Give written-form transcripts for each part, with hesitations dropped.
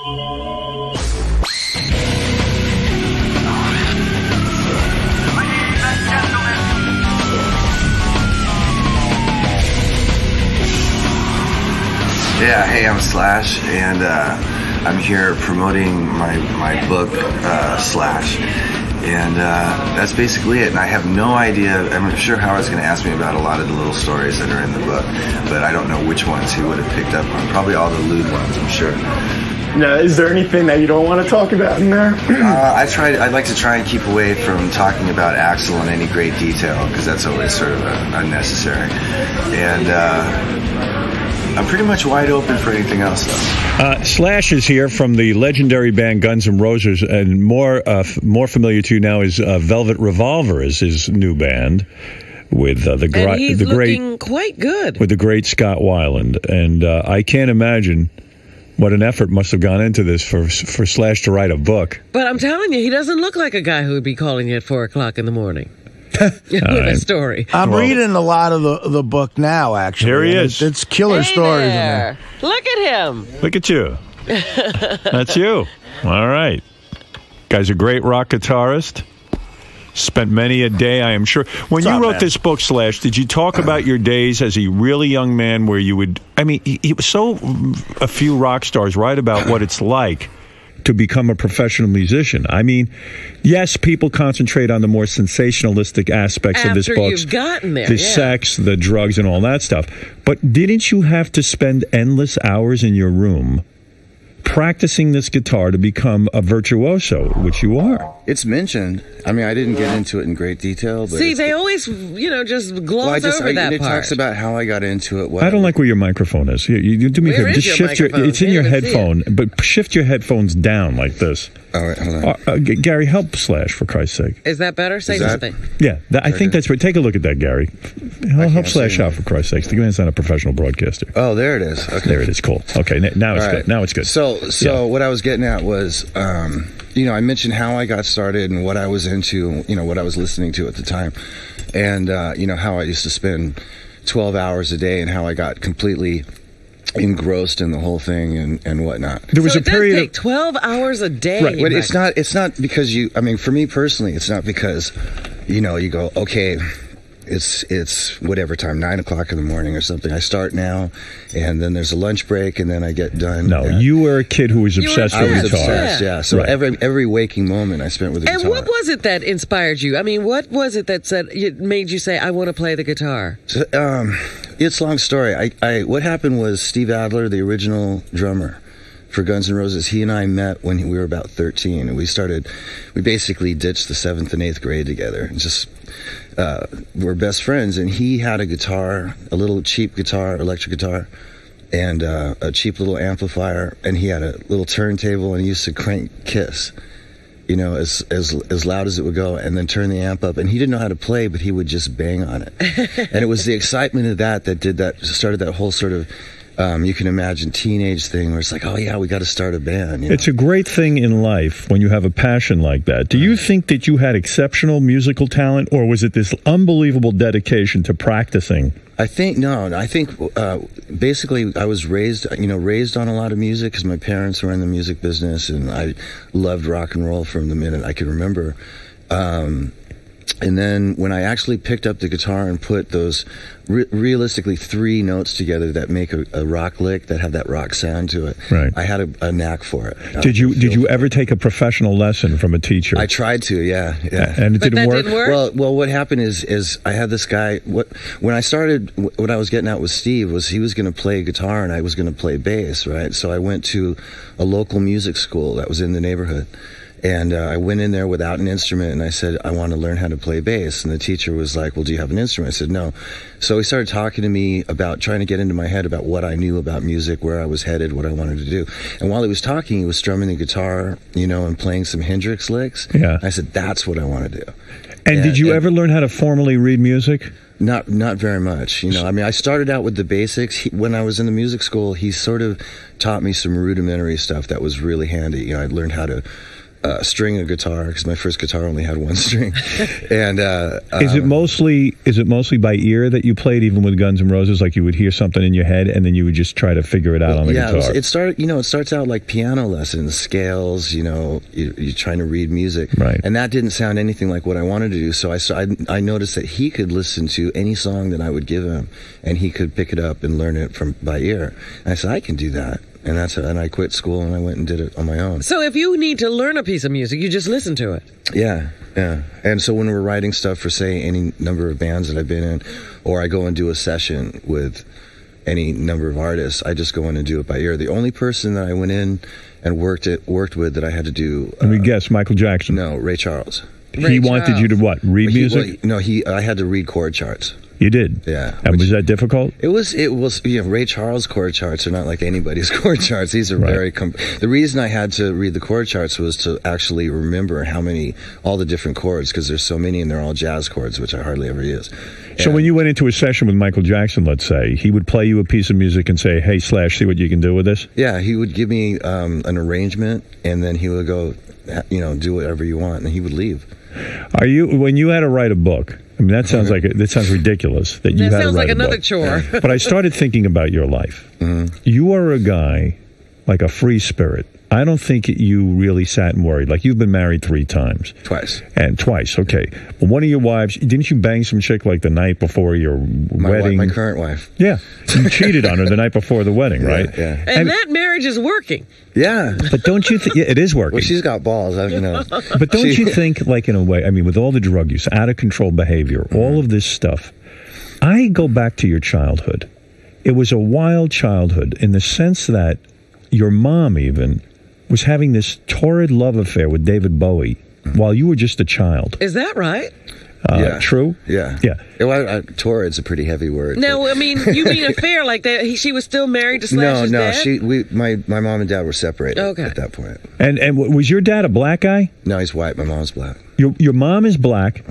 Yeah, hey, I'm Slash, and I'm here promoting my book, Slash, and that's basically it. And I have no idea. I'm sure Howard's going to ask me about a lot of the little stories that are in the book, but I don't know which ones he would have picked up on. Probably all the lewd ones, I'm sure. Now, is there anything that you don't want to talk about in there? I'd like to try and keep away from talking about Axl in any great detail, because that's always sort of unnecessary. And I'm pretty much wide open for anything else, though. Slash is here from the legendary band Guns N' Roses, and more familiar to you now is Velvet Revolver is his new band with the he's great, looking quite good with the great Scott Weiland, and I can't imagine what an effort must have gone into this for Slash to write a book. But I'm telling you, he doesn't look like a guy who would be calling you at 4 o'clock in the morning. With a story. I'm reading a lot of the book now, actually. Here he is. It's killer stories in there. Look at him. Look at you. That's you. All right. Guy's a great rock guitarist. Spent many a day, I am sure. When you wrote this book, Slash, did you talk about your days as a really young man where you would... I mean, a few rock stars write about what it's like to become a professional musician. I mean, yes, people concentrate on the more sensationalistic aspects of this book. After you've gotten there, the sex, the drugs, and all that stuff. But didn't you have to spend endless hours in your room practicing this guitar to become a virtuoso, which you are? It's mentioned. I mean, I didn't get into it in great detail. But see, they always, just gloss over that it part. It talks about how I got into it. I don't like where your microphone is. You do me a favor. Just shift it's in your headphone, but shift your headphones down like this. All right, hold on. Gary, help Slash, for Christ's sake. Is that better? Say something. Yeah, I think that's right. Take a look at that, Gary. Help Slash out, for Christ's sake. The man's not a professional broadcaster. Oh, there it is. Okay. There it is. Cool. Okay, now it's good. Now it's good. So what I was getting at was, I mentioned how I got started and what I was into, what I was listening to at the time. And, how I used to spend 12 hours a day and how I got completely engrossed in the whole thing and whatnot. There was a period of 12 hours a day. Right. But it's not because for me personally, it's not because, you go, okay, it's whatever time, 9 o'clock in the morning or something. I start now, and then there's a lunch break, and then I get done. No, you were a kid who was obsessed with guitar. Obsessed, yeah. So every waking moment I spent with the guitar. And what was it that inspired you? I mean, what was it that made you say, I want to play the guitar? So, it's a long story. What happened was Steve Adler, the original drummer for Guns N' Roses, he and I met when we were about 13, and we basically ditched the 7th and 8th grade together, and just we're best friends. And he had a guitar, a little cheap guitar, electric guitar, and a cheap little amplifier, and he had a little turntable, and he used to crank Kiss, as loud as it would go, and then turn the amp up. And he didn't know how to play, but he would just bang on it. And it was the excitement of that started that whole sort of you can imagine teenage thing where it's like, oh yeah, we got to start a band. It's a great thing in life when you have a passion like that. Do you think that you had exceptional musical talent, or was it this unbelievable dedication to practicing? I think basically I was raised on a lot of music because my parents were in the music business, and I loved rock and roll from the minute I could remember. And then when I actually picked up the guitar and put those realistically 3 notes together that make a rock lick, that have that rock sound to it, right, I had a knack for it. Did you ever take a professional lesson from a teacher? I tried to, yeah. And it didn't work? Well, what happened is I had this guy. When I started, what I was getting at with Steve was he was going to play guitar and I was going to play bass, right? So I went to a local music school that was in the neighborhood. And I went in there without an instrument, and I said, I want to learn how to play bass. And the teacher was like, well, do you have an instrument? I said, no. So he started talking to me about trying to get into my head about what I knew about music, where I was headed, what I wanted to do. And while he was talking, he was strumming the guitar, and playing some Hendrix licks. Yeah. I said, that's what I want to do. And did you ever learn how to formally read music? Not very much. I mean, I started out with the basics. When I was in the music school, he sort of taught me some rudimentary stuff that was really handy. I learned how to string a guitar, because my first guitar only had one string. And is it mostly by ear that you played, even with Guns N' Roses? Like you would hear something in your head, and then you would just try to figure it out on the guitar. It starts out like piano lessons, scales. You're trying to read music, right? And that didn't sound anything like what I wanted to do. So I noticed that he could listen to any song that I would give him, and he could pick it up and learn it by ear. And I said, I can do that. And and I quit school and I went and did it on my own. So if you need to learn a piece of music, you just listen to it. Yeah. And so when we're writing stuff for, say, any number of bands that I've been in, or I go and do a session with any number of artists, I just go in and do it by ear. The only person that I went in and worked with that I had to do... Let me guess, Michael Jackson? No, Ray Charles. He wanted you to what? Read music? I had to read chord charts. You did? Yeah. And was that difficult? It was. Ray Charles chord charts are not like anybody's chord charts. These are very. The reason I had to read the chord charts was to actually remember all the different chords, because there's so many and they're all jazz chords, which I hardly ever use. So when you went into a session with Michael Jackson, let's say, he would play you a piece of music and say, "Hey, Slash, see what you can do with this." Yeah, he would give me an arrangement, and then he would go, do whatever you want, and he would leave. When you had to write a book? I mean, that sounds ridiculous that you had to write a book. That sounds like another chore. But I started thinking about your life. Mm-hmm. You are a guy like a free spirit. I don't think you really sat and worried. Like, you've been married 3 times. Twice, okay. But one of your wives, didn't you bang some chick like the night before your wedding? My current wife. Yeah. You cheated on her the night before the wedding, right? Yeah. And that marriage is working. Yeah. But don't you think it is working? Well, she's got balls, But don't you think, like, in a way, I mean, with all the drug use, out of control behavior, all of this stuff, I go back to your childhood. It was a wild childhood in the sense that your mom even was having this torrid love affair with David Bowie while you were just a child. Is that right? Yeah. True? Yeah. Well, torrid's a pretty heavy word. No, I mean, you mean affair like that? She was still married to Slash's dad? My mom and dad were separated at that point. And was your dad a black guy? No, he's white. My mom's black. Your mom is black.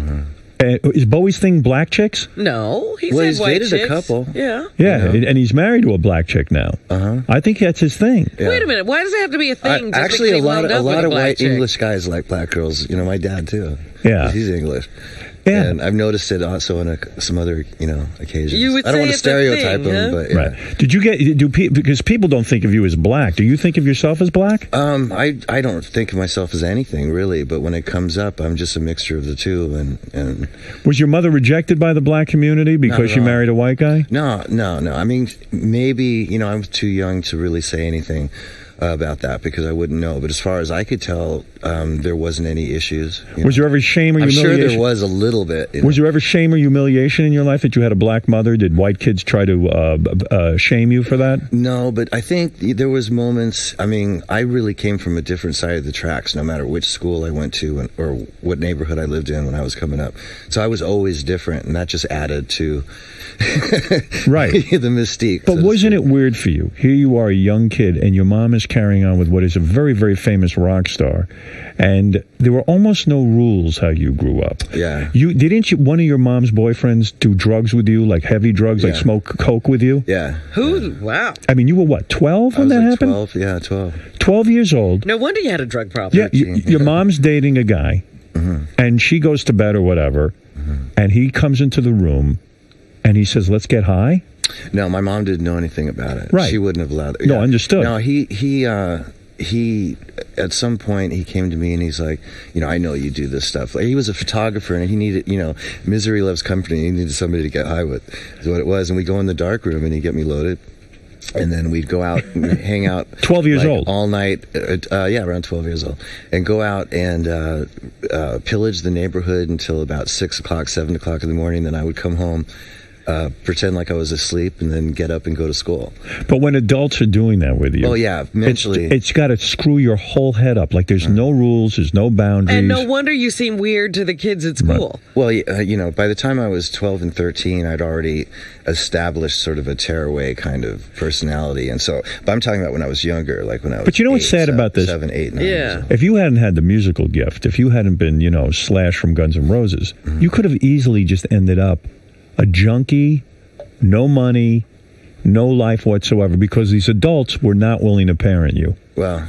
Is Bowie's thing black chicks? No, he's dated chicks. a couple. Yeah. And he's married to a black chick now. I think that's his thing. Yeah. Wait a minute. Why does it have to be a thing? Actually, a lot of white English guys like black girls. My dad too. Yeah, he's English. Yeah. And I've noticed it also on some other, occasions. You would I don't want to stereotype thing, them, huh? but yeah. Right. Did you because people don't think of you as black. Do you think of yourself as black? I don't think of myself as anything really, but when it comes up, I'm just a mixture of the two. And was your mother rejected by the black community because she married a white guy? No. I mean, maybe, I was too young to really say anything about that because I wouldn't know. But as far as I could tell, there wasn't any issues. Was there ever shame or humiliation? I'm sure there was a little bit. Was there ever shame or humiliation in your life that you had a black mother? Did white kids try to shame you for that? No, but I think there was moments. I mean, I really came from a different side of the tracks, no matter which school I went to or what neighborhood I lived in when I was coming up. So I was always different, and that just added to the mystique. But wasn't it weird for you? Here you are, a young kid, and your mom is carrying on with what is a very, very famous rock star, and there were almost no rules how you grew up. Yeah. Didn't one of your mom's boyfriends do drugs with you, like heavy drugs, like smoke coke with you? Yeah. Who? Wow. I mean, you were what, 12 when that happened? 12. Yeah, 12. 12 years old. No wonder you had a drug problem. Yeah. Your mom's dating a guy, and she goes to bed or whatever, and he comes into the room, and he says, "Let's get high." No, my mom didn't know anything about it. Right. She wouldn't have allowed it. No, understood. No, he at some point he came to me and he's like, I know you do this stuff. Like, he was a photographer and he needed, misery loves company. He needed somebody to get high with, is what it was. And we go in the dark room and he'd get me loaded. And then we'd go out and hang out 12 years old all night. Around 12 years old, and go out and pillage the neighborhood until about 6 o'clock, 7 o'clock in the morning. Then I would come home, pretend like I was asleep, and then get up and go to school. But when adults are doing that with you, mentally, it's got to screw your whole head up. Like there's no rules, there's no boundaries, and no wonder you seem weird to the kids at school. Right. Well, by the time I was 12 and 13, I'd already established sort of a tearaway kind of personality, and so. But I'm talking about when I was younger, like when I was. But what's sad about this? 7, 8, 9. Yeah. If you hadn't had the musical gift, if you hadn't been, Slash from Guns N' Roses, you could have easily just ended up a junkie, no money, No life whatsoever, because these adults were not willing to parent you. Well,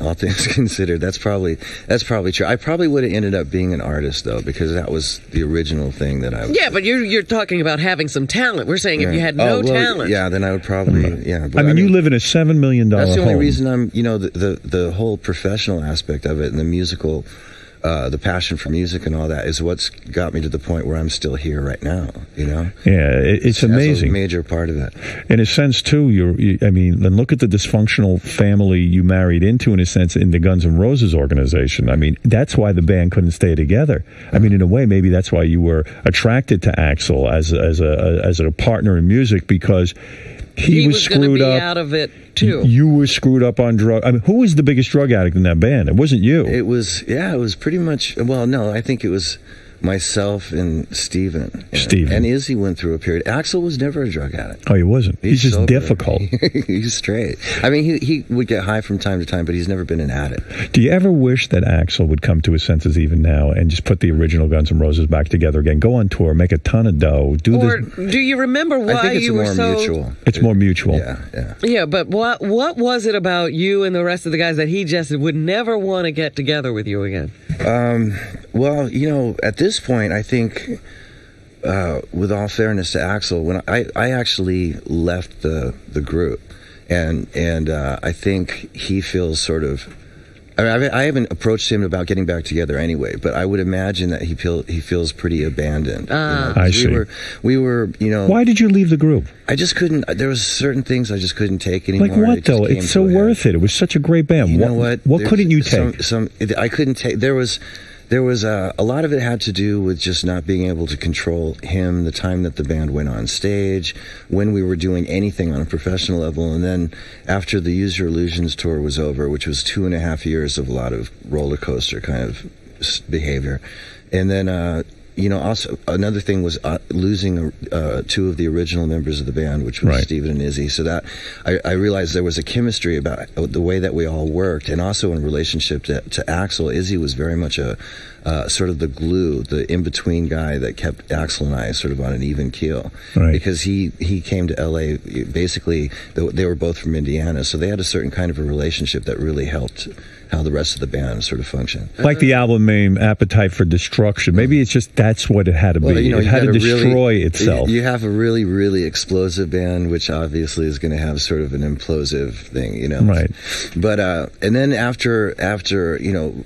all things considered, that's probably true. I probably would have ended up being an artist, though, because that was the original thing that I was. Yeah, but you're talking about having some talent. We're saying if you had no talent. Yeah, then I would probably, But, I mean, you live in a $7 million home. That's the only reason I'm, the whole professional aspect of it and the musical, the passion for music and all that is what's got me to the point where I'm still here right now, Yeah, it's amazing. That's a major part of it. In a sense, too, then look at the dysfunctional family you married into, in a sense, in the Guns N' Roses organization. I mean, that's why the band couldn't stay together. I mean, in a way, maybe that's why you were attracted to Axl as a partner in music, because he was screwed up. Out of it too. You were screwed up on drugs. I mean, who was the biggest drug addict in that band? It wasn't you. It was pretty much. Well, no, I think it was myself and Steven. And Izzy went through a period. Axl was never a drug addict. Oh, he wasn't. He's just sober. difficult. He's straight. I mean, he would get high from time to time, but he's never been an addict. Do you ever wish that Axl would come to his senses even now and just put the original Guns N' Roses back together again, go on tour, make a ton of dough, do you remember why I think it's you were so mutual. It's more mutual. Yeah, but what was it about you and the rest of the guys that he just would never want to get together with you again? Well, at this point, I think, with all fairness to Axl, when I actually left the group, and I think he feels sort of. I haven't approached him about getting back together anyway, but I would imagine that he feels pretty abandoned. I see. We were. Why did you leave the group? I just couldn't. There was certain things I just couldn't take anymore. Like what though? It's so worth it. It was such a great band. You know what? What couldn't you take? I couldn't take. There was a lot of it had to do with just not being able to control him, the time that the band went on stage, when we were doing anything on a professional level, and then after the Use Your Illusions tour was over, which was 2.5 years of a lot of roller coaster kind of behavior, and then also another thing was losing two of the original members of the band, which was Steven and Izzy. So that I realized there was a chemistry about the way that we all worked, and also in relationship to Axl. Izzy was very much a sort of the glue, the in-between guy that kept Axl and I sort of on an even keel. Because he came to L.A. basically. They were both from Indiana, so they had a certain kind of a relationship that really helped how the rest of the band sort of functioned. Like the album name, Appetite for Destruction. Maybe it's just that's what it had to be. It had to destroy itself. You have a really, really explosive band, which obviously is going to have sort of an implosive thing, Right. But, and then after,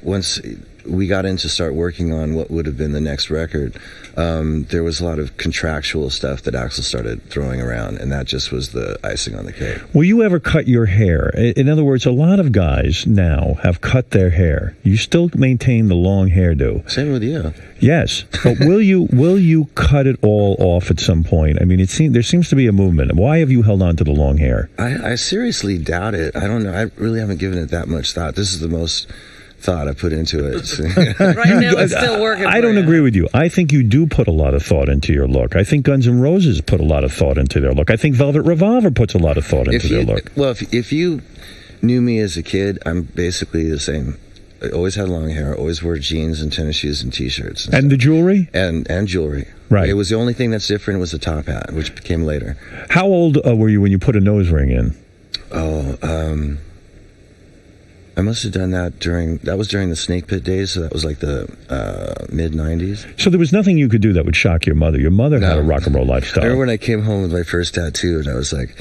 once we got in to start working on what would have been the next record, there was a lot of contractual stuff that Axl started throwing around, and that just was the icing on the cake. Will you ever cut your hair? In other words, a lot of guys now have cut their hair. You still maintain the long hairdo. Same with you. Yes, but will you cut it all off at some point? I mean, there seems to be a movement. Why have you held on to the long hair? I seriously doubt it. I don't know. I really haven't given it that much thought. This is the most thought I put into it. Right now it's still working. I don't agree with you. I think you do put a lot of thought into your look. I think Guns N' Roses put a lot of thought into their look. I think Velvet Revolver puts a lot of thought into their look. Well, if you knew me as a kid, I'm basically the same. I always had long hair, always wore jeans and tennis shoes and T-shirts. And the jewelry? And jewelry. Right. It was the only thing that's different was the top hat, which came later. How old were you when you put a nose ring in? I must have done that during the Snake Pit days, so that was like the mid-'90s. So there was nothing you could do that would shock your mother. Your mother had a rock and roll lifestyle. I remember when I came home with my first tattoo, and I was like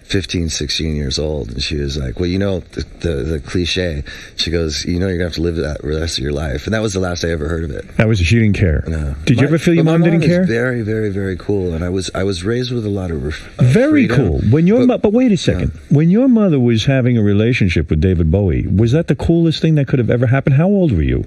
15, 16 years old, and she was like, well, the cliche. She goes, you're going to have to live that the rest of your life. And that was the last I ever heard of it. She didn't care. No. Did you ever feel your mom didn't care? Very, very, very cool. And I was raised with a lot of very freedom. Cool. But wait a second. When your mother was having a relationship with David Bowie, was that the coolest thing that could have ever happened? How old were you?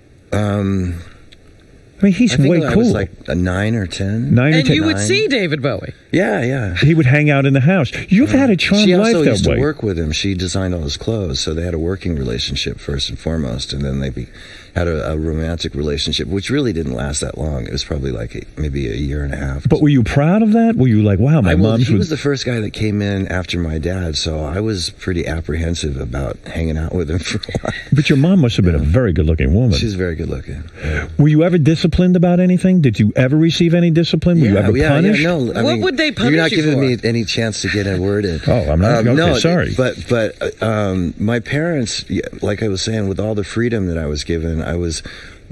I mean, he's way cool. I was like a 9 or 10. And you would see David Bowie. Yeah. He would hang out in the house. You've had a charmed life that way. She also used to work with him. She designed all his clothes, so they had a working relationship first and foremost, and then they had a romantic relationship, which really didn't last that long. It was probably like maybe a year and a half. But were you proud of that? Were you like, wow, my mom's... He was the first guy that came in after my dad, so I was pretty apprehensive about hanging out with him for a while. But your mom must have been a very good-looking woman. She's very good-looking. Yeah. Were you ever disciplined disciplined about anything? Did you ever receive any discipline? Were you ever punished? No. What would they punish you You're not giving for? me any chance to get a word in. Oh, I'm not. Okay, no, sorry. But my parents, like I was saying, with all the freedom that I was given, I was,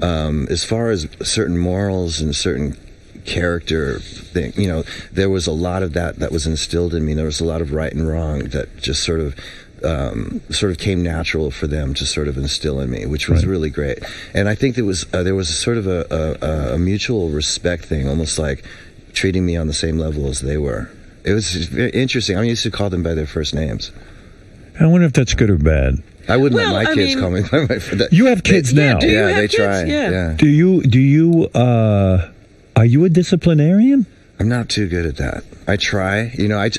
as far as certain morals and certain character thing, there was a lot of that was instilled in me. There was a lot of right and wrong that just sort of came natural for them to sort of instill in me, which was really great. And I think there was sort of a mutual respect thing, almost like treating me on the same level as they were. It was very interesting. I used to call them by their first names. I wonder if that's good or bad. I wouldn't let my kids call me by my first. You have kids now. Yeah, they try. Yeah. Do you? Are you a disciplinarian? I'm not too good at that. I try. I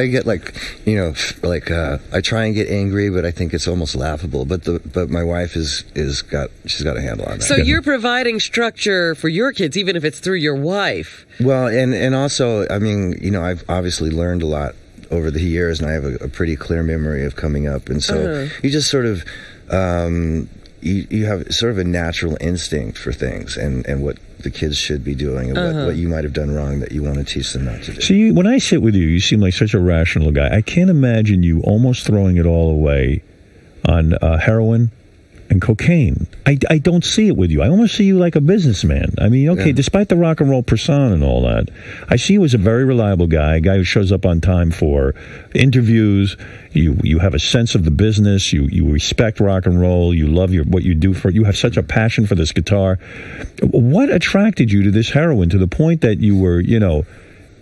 get I try and get angry, but I think it's almost laughable. But my wife she's got a handle on that. So you're providing structure for your kids, even if it's through your wife. Well, and also, I've obviously learned a lot over the years, and I have a pretty clear memory of coming up, and so you just sort of you have sort of a natural instinct for things and what the kids should be doing and what you might have done wrong that you want to teach them not to do. See, when I sit with you, you seem like such a rational guy. I can't imagine you almost throwing it all away on heroin and cocaine. I don't see it with you. I almost see you like a businessman. Despite the rock and roll persona and all that, I see you as a very reliable guy, a guy who shows up on time for interviews. You have a sense of the business. You respect rock and roll. You love what you do you have such a passion for this guitar. What attracted you to this heroin to the point that you were,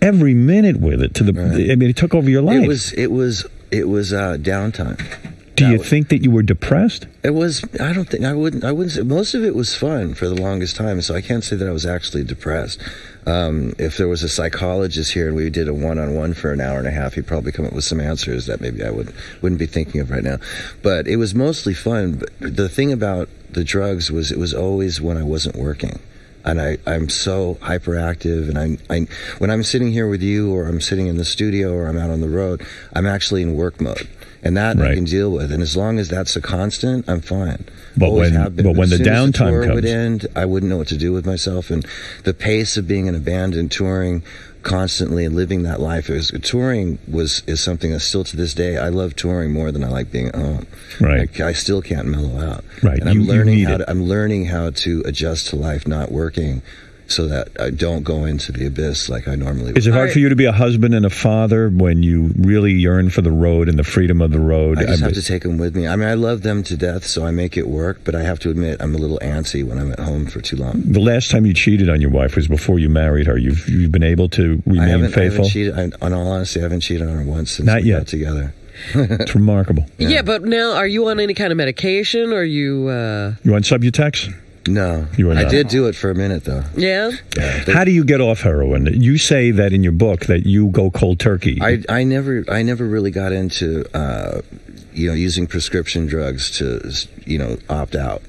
every minute with it it took over your life? It was downtime. Do you think that you were depressed? It was. I wouldn't say. Most of it was fun for the longest time, so I can't say that I was actually depressed. If there was a psychologist here and we did a one-on-one for an hour and a half, he'd probably come up with some answers that maybe I wouldn't be thinking of right now. But it was mostly fun. But the thing about the drugs was it was always when I wasn't working. And I'm so hyperactive, and I when I'm sitting here with you, or I'm sitting in the studio, or I'm out on the road, I'm actually in work mode. And that I can deal with, and as long as that's a constant, I'm fine. But when the downtime comes, would end, I wouldn't know what to do with myself. And the pace of being in a band and touring constantly and living that life, touring is something that still to this day I love touring more than I like being at home. Right, I still can't mellow out. Right, and I'm learning how to adjust to life not working, so that I don't go into the abyss like I normally would. Is it hard for you to be a husband and a father when you really yearn for the road and the freedom of the road? I just have to take them with me. I love them to death, so I make it work, but I have to admit I'm a little antsy when I'm at home for too long. The last time you cheated on your wife was before you married her. You've been able to remain faithful? On all honesty, I haven't cheated on her once since we got together. It's remarkable. Yeah, but now, are you on any kind of medication, or you... You on Subutex? No. You are not. I did do it for a minute, though. Yeah? How do you get off heroin? You say that in your book that you go cold turkey. I never really got into using prescription drugs to opt out.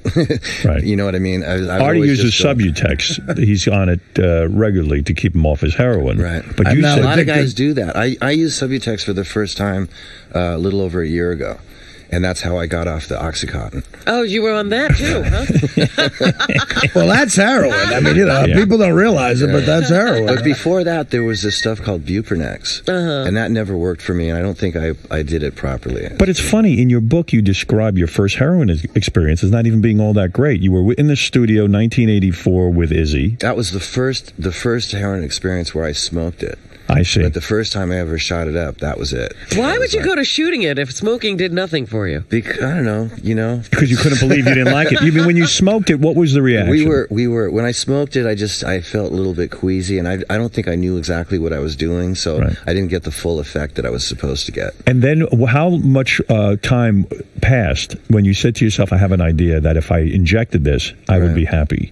Right. You know what I mean? Artie uses Subutex. He's on it regularly to keep him off his heroin. Right. But a lot of guys do that. I used Subutex for the first time a little over a year ago. And that's how I got off the Oxycontin. Oh, you were on that too, huh? Well, that's heroin. People don't realize it, but that's heroin. But before that, there was this stuff called Buprenex. And that never worked for me, and I don't think I did it properly. But it's funny, in your book, you describe your first heroin experience as not even being all that great. You were in the studio 1984 with Izzy. That was the first heroin experience where I smoked it. I see. But the first time I ever shot it up, that was it. Why would you go to shooting it if smoking did nothing for you? Because, I don't know, Because you couldn't believe you didn't like it. You mean when you smoked it, what was the reaction? We were when I smoked it, I felt a little bit queasy, and I don't think I knew exactly what I was doing, so I didn't get the full effect that I was supposed to get. And then how much time passed when you said to yourself, I have an idea that if I injected this, I would be happy?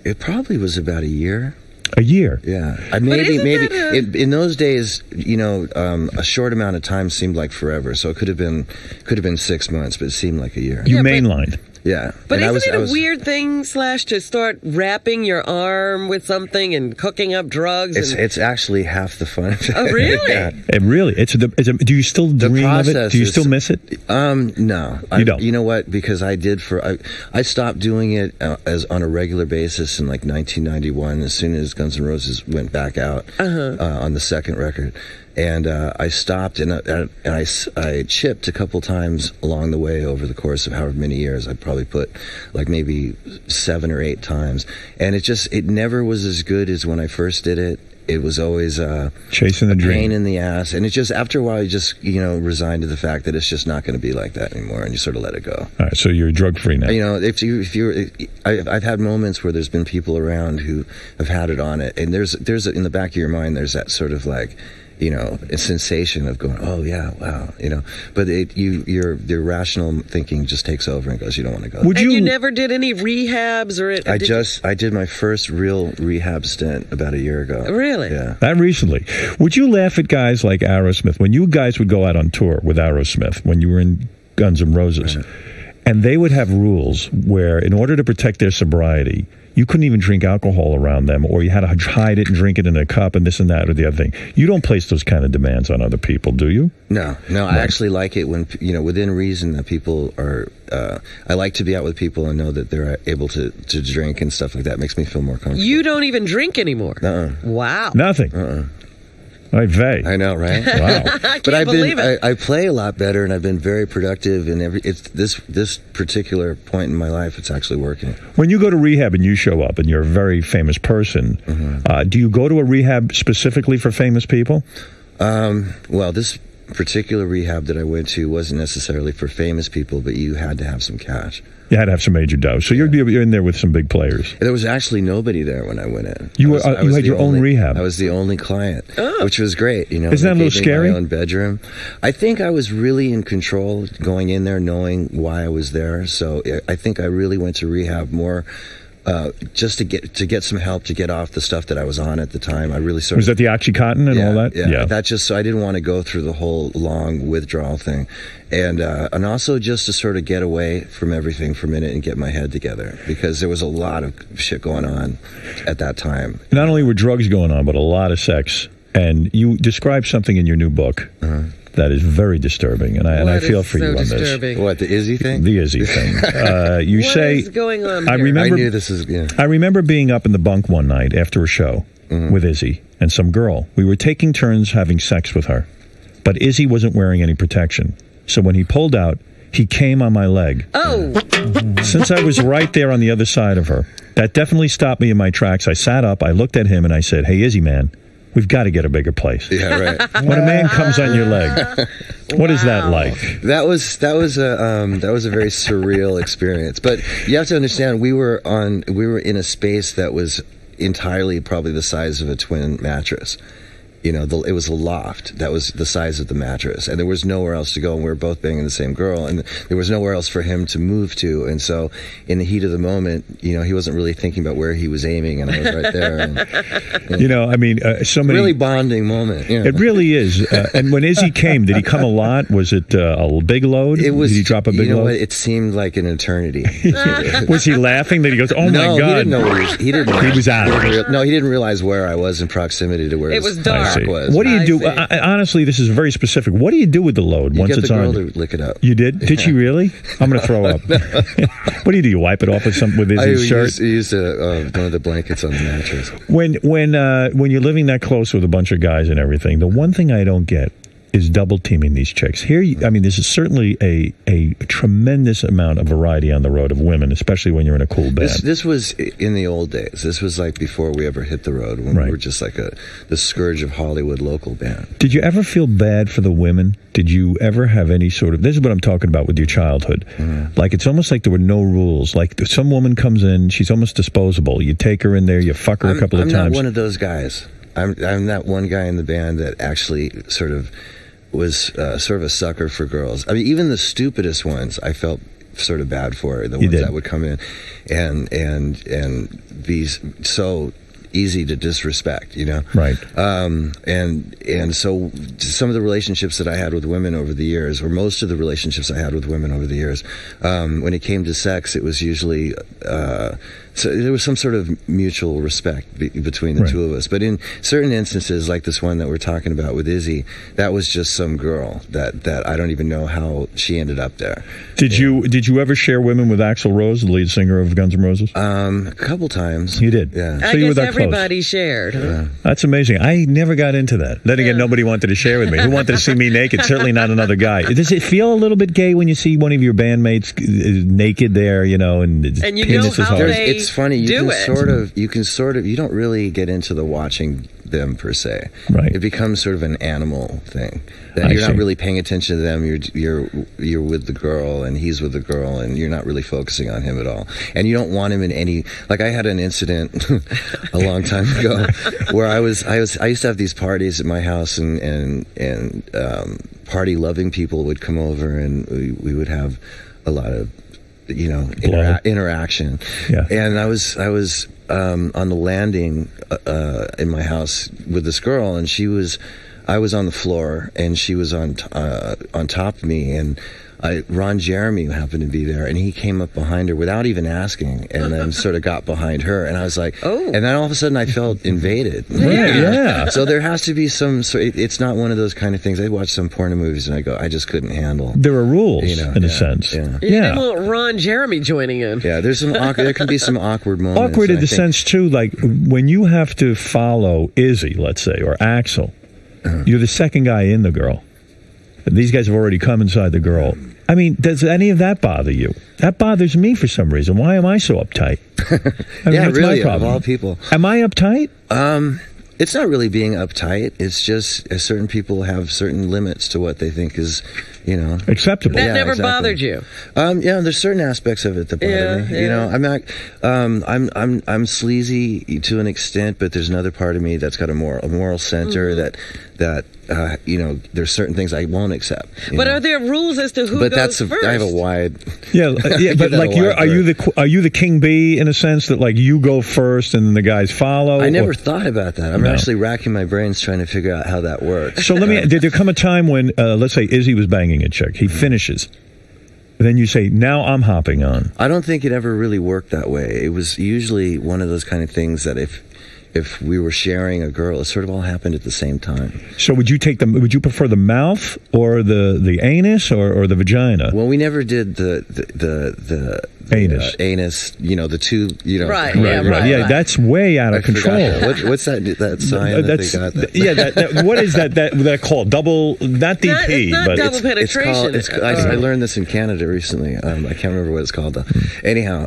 It probably was about a year. A year? Yeah. Maybe in those days, a short amount of time seemed like forever. So it could have been 6 months, but it seemed like a year. You mainlined. Yeah. But And isn't it a weird thing, Slash, to start wrapping your arm with something and cooking up drugs? It's actually half the fun of it. Oh, really? Yeah. It really. Do you still dream of it? Do you still miss it? No. You don't? You know what? Because I stopped doing it as on a regular basis in like 1991, as soon as Guns N' Roses went back out on the second record. And I stopped, and I chipped a couple times along the way over the course of however many years. I probably put like maybe 7 or 8 times, and it never was as good as when I first did it. It was always chasing the dream, pain in the ass, and it just after a while you just resigned to the fact that it's just not going to be like that anymore, and you sort of let it go. All right, so you're drug free now. I've had moments where there's been people around who have had it on it, and there's in the back of your mind there's that sort of like, a sensation of going, oh yeah, wow, but your rational thinking just takes over and goes, you don't want to go. You never did any rehabs I did my first real rehab stint about a year ago. Really? Yeah. That recently. Would you laugh at guys like Aerosmith when you guys would go out on tour with Aerosmith when you were in Guns N' Roses, right, and they would have rules where, in order to protect their sobriety, you couldn't even drink alcohol around them, or you had to hide it and drink it in a cup and this and that or the other thing. You don't place those kind of demands on other people, do you? No. I actually like it when, within reason, that people are, I like to be out with people and know that they're able to drink and stuff like that. It makes me feel more comfortable. You don't even drink anymore? Wow. Nothing? Right, Vay. I know, right? Wow. I can't believe it. I play a lot better, and I've been very productive. And this particular point in my life, it's actually working. When you go to rehab and you show up, and you're a very famous person, do you go to a rehab specifically for famous people? Well, this particular rehab that I went to wasn't necessarily for famous people, but you had to have some cash. You had to have some major dough. So you're in there with some big players. There was actually nobody there when I went in. You had your own rehab. I was the only client, which was great. Isn't that a little scary? My own bedroom. I think I was really in control going in there, knowing why I was there. So I think I really went to rehab more just to get some help to get off the stuff that I was on at the time. I really was that the OxyContin and all that? Yeah. That just so I didn't want to go through the whole long withdrawal thing, and also just to sort of get away from everything for a minute and get my head together, because there was a lot of shit going on at that time. Not only were drugs going on, but a lot of sex. And you describe something in your new book that is very disturbing, and I feel for you on this. What, the Izzy thing? The Izzy thing. You what say is going on here? I knew this is. Yeah. I remember being up in the bunk one night after a show with Izzy and some girl. We were taking turns having sex with her, but Izzy wasn't wearing any protection. So when he pulled out, he came on my leg. Oh! Since I was right there on the other side of her, that definitely stopped me in my tracks. I sat up, I looked at him, and I said, "Hey, Izzy, man, we've got to get a bigger place." Yeah, right. When a man comes on your leg, what is that like? That was a very surreal experience. But you have to understand, we were in a space that was entirely probably the size of a twin mattress. It was a loft that was the size of the mattress, and there was nowhere else to go, and we were both banging the same girl, and there was nowhere else for him to move to. And so in the heat of the moment, he wasn't really thinking about where he was aiming, and I was right there. And, so many, really bonding moment. It really is. And when Izzy came, did he come a lot? Was it a big load? Did he drop a big load? What? It seemed like an eternity. Was he laughing that he goes, "Oh my God"? No, he didn't know he didn't. He was out. No, he didn't realize where I was in proximity to where it was dark. Was. What do you do? Honestly, this is very specific. What do you do with the load once it's on? You get the girl to lick it up. You did? Did she really? I'm going to throw up. What do? You walp it off with his shirt? I used one of the blankets on the mattress. When you're living that close with a bunch of guys and everything, the one thing I don't get is double teaming these chicks. Here, this is certainly a tremendous amount of variety on the road of women, especially when you're in a cool band. This was in the old days. This was like before we ever hit the road, when we were just like the scourge of Hollywood local band. Did you ever feel bad for the women? Did you ever have any sort of, this is what I'm talking about with your childhood. Like, it's almost like there were no rules. Like, some woman comes in, she's almost disposable. You take her in there, you fuck her a couple of times. I'm not one of those guys. I'm that one guy in the band that actually sort of was sort of a sucker for girls. Even the stupidest ones, I felt sort of bad for, the ones that would come in and be so easy to disrespect, you know. Right. And so some of the relationships that I had with women over the years, or most of the relationships I had with women over the years, when it came to sex, it was usually so there was some sort of mutual respect between the two of us. But in certain instances, like this one that we're talking about with Izzy, that was just some girl that I don't even know how she ended up there. Did you ever share women with Axl Rose, the lead singer of Guns N' Roses? A couple times. You did? Yeah. So I you were guess that everybody close. shared. Huh? Yeah. That's amazing. I never got into that. Then again, nobody wanted to share with me. Who wanted to see me naked? Certainly not another guy. Does it feel a little bit gay when you see one of your bandmates naked there, you know, and you penis know is how hard? they It's funny. You do can it. sort of. You don't really get into the watching them per se. Right. It becomes sort of an animal thing. That I you're see. not really paying attention to them. You're with the girl and he's with the girl and you're not really focusing on him at all. And you don't want him in any. Like I had an incident a long time ago where I used to have these parties at my house and party loving people would come over and we would have a lot of interaction. Yeah. And I was on the landing in my house with this girl, and I was on the floor, and she was on top of me, and Ron Jeremy happened to be there, and he came up behind her without even asking, and then sort of got behind her, and I was like, oh. And then all of a sudden I felt invaded. Yeah. So there has to be some. It's not one of those kind of things. I watch some porn movies, and I just couldn't handle. There are rules, in a yeah, sense. Yeah. You didn't want Ron Jeremy joining in. Yeah, there's some there can be some awkward moments. Awkward in I the think. sense, too, like when you have to follow Izzy, let's say, or Axl, you're the second guy in the girl. These guys have already come inside the girl. I mean, does any of that bother you? That bothers me for some reason. Why am I so uptight? I mean, Yeah, that's really, my problem. of all people. Am I uptight? It's not really being uptight. It's just certain people have certain limits to what they think is, Acceptable. That Yeah, never exactly. bothered you. Yeah, there's certain aspects of it that bother me. You know, I'm not. I'm sleazy to an extent, but there's another part of me that's got a moral center that there's certain things I won't accept. But are there rules as to who But goes that's first? I have a wide. Yeah, but that like, a wide are you the king bee in a sense that like you go first and then the guys follow? I never thought about that. I'm No. actually racking my brains trying to figure out how that works. So did there come a time when, let's say, Izzy was banging a chick, he finishes, then you say, now I'm hopping on. I don't think it ever really worked that way. It was usually one of those kind of things that if we were sharing a girl, it sort of all happened at the same time. So would you prefer the mouth or the anus or the vagina? Well, we never did the Anus. Anus, the two, Right, Right. Yeah, that's way out of control. What's that sign that they got? What is that called? Double, not DP, it's not but double penetration. I learned this in Canada recently. I can't remember what it's called though. Anyhow,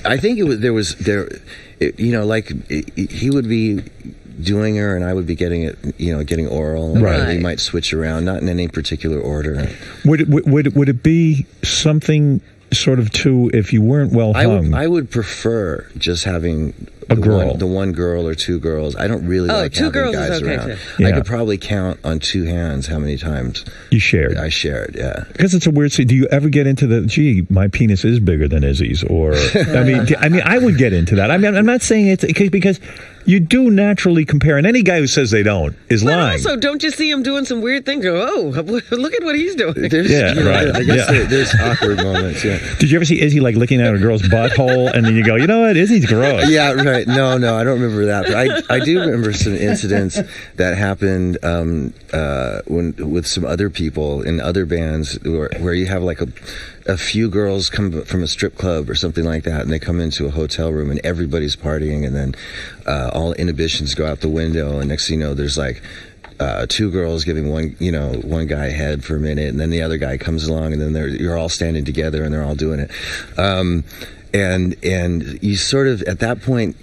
I think he would be doing her and I would be getting oral. Right. We might switch around, not in any particular order. Would it be something sort of too if you weren't well hung? I would prefer just having a girl, the one girl or two girls. I don't really like two having girls guys is okay around. too. Yeah. I could probably count on two hands how many times You shared. I shared. Yeah. Because it's a weird thing. Do you ever get into the, my penis is bigger than Izzy's? Or, I mean, I would get into that. I mean, I'm not saying it's because you do naturally compare. And any guy who says they don't is But lying. also, don't you see him doing some weird things? Oh, look at what he's doing. I guess there's awkward moments. Yeah. Did you ever see Izzy like looking at a girl's butthole and then you go, you know what, Izzy's gross? Yeah, right. No, I don't remember that. But I do remember some incidents that happened with some other people in other bands where you have like a few girls come from a strip club or something like that, and they come into a hotel room and everybody's partying, and then all inhibitions go out the window, and next thing you know, there's like two girls giving one guy head for a minute, and then the other guy comes along, and then you're all standing together and they're all doing it, and you sort of at that point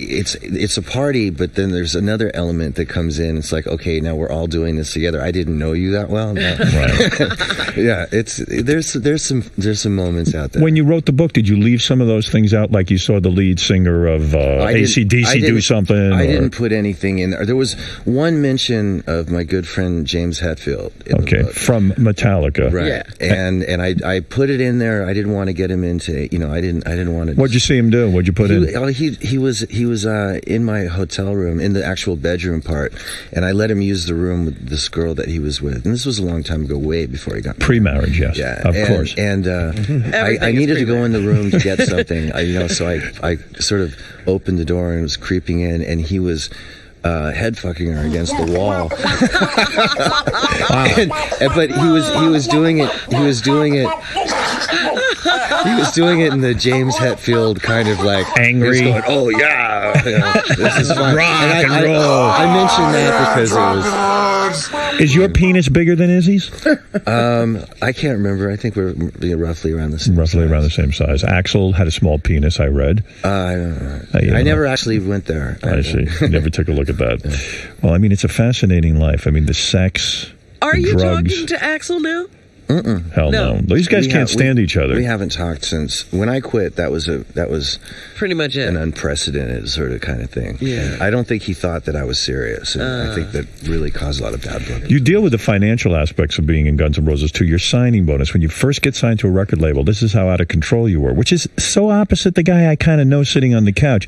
it's a party, but then there's another element that comes in. It's like, okay, now we're all doing this together. I didn't know you that well. No. Right. Yeah, there's some moments out there. When you wrote the book, did you leave some of those things out? Like you saw the lead singer of AC/DC do something? I didn't put anything in there. There was one mention of my good friend James Hetfield. Okay, from Metallica. Right. Yeah. And I put it in there. I didn't want to get him into, I didn't want to. What'd you see him do? What'd you put in? He was in my hotel room, in the actual bedroom part, and I let him use the room with this girl that he was with. And this was a long time ago, way before he got married. Pre-marriage, yes. Yeah, of course. And I needed to go in the room to get something, so I sort of opened the door and was creeping in, and he was head fucking her against the wall. But he was doing it in the James Hetfield kind of like angry. Going, oh yeah, this is fun. Rock and roll. I mentioned that because it was. Is your penis bigger than Izzy's? I can't remember. I think we're roughly around the same. Roughly size. around the same size. Axel had a small penis. I read. I don't know. I never actually went there. I see. Never took a look at that. Yeah. Well, I mean, it's a fascinating life. I mean, the sex. Are the you drugs. talking to Axel now? Hell no. These guys can't stand each other. We haven't talked since when I quit. That was pretty much it. An unprecedented sort of kind of thing. Yeah. I don't think he thought that I was serious, and I think that really caused a lot of bad blood. You deal with the financial aspects of being in Guns N' Roses too. Your signing bonus when you first get signed to a record label. This is how out of control you were, which is so opposite the guy I kind of know sitting on the couch.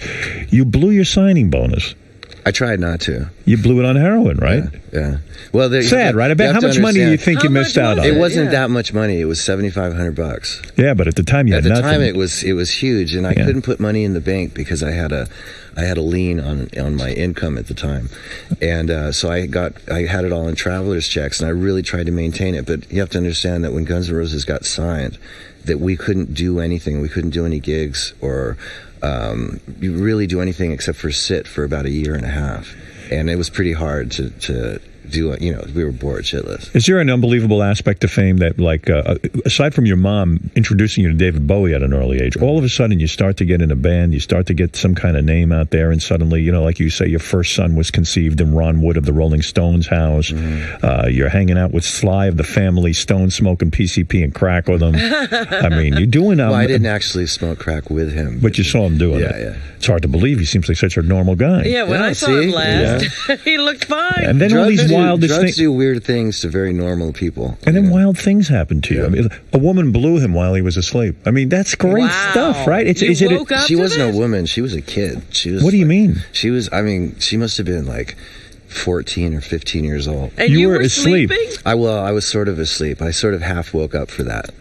You blew your signing bonus. I tried not to. You blew it on heroin, right? Yeah. Well, sad, right? I bet. How much money do you think you missed out on? It wasn't that much money. It was $7,500. Yeah, but at the time you had nothing. At the time, it was huge, and I couldn't put money in the bank because I had a lien on my income at the time, and so I had it all in traveler's checks, and I really tried to maintain it. But you have to understand that when Guns N' Roses got signed, that we couldn't do anything. We couldn't do any gigs or. You really do anything except for sit for about a year and a half, and it was pretty hard to do. We were bored shitless. Is there an unbelievable aspect to fame that, like, aside from your mom introducing you to David Bowie at an early age, all of a sudden you start to get in a band, you start to get some kind of name out there, and suddenly, like you say, your first son was conceived in Ron Wood of the Rolling Stones house. You're hanging out with Sly of the Family Stone, smoking PCP and crack with him. I mean, you're doing. Well, I didn't actually smoke crack with him, but you saw him doing it. Yeah. It's hard to believe. He seems like such a normal guy. Yeah, when I saw him last, he looked fine. And then all these drugs do weird things to very normal people. And then wild things happen to you. I mean, a woman blew him while he was asleep. I mean, that's great stuff, right? She wasn't a woman. She was a kid. She was. What do you mean? She was. I mean, she must have been like 14 or 15 years old. And you were asleep? I was sort of asleep. I sort of half woke up for that.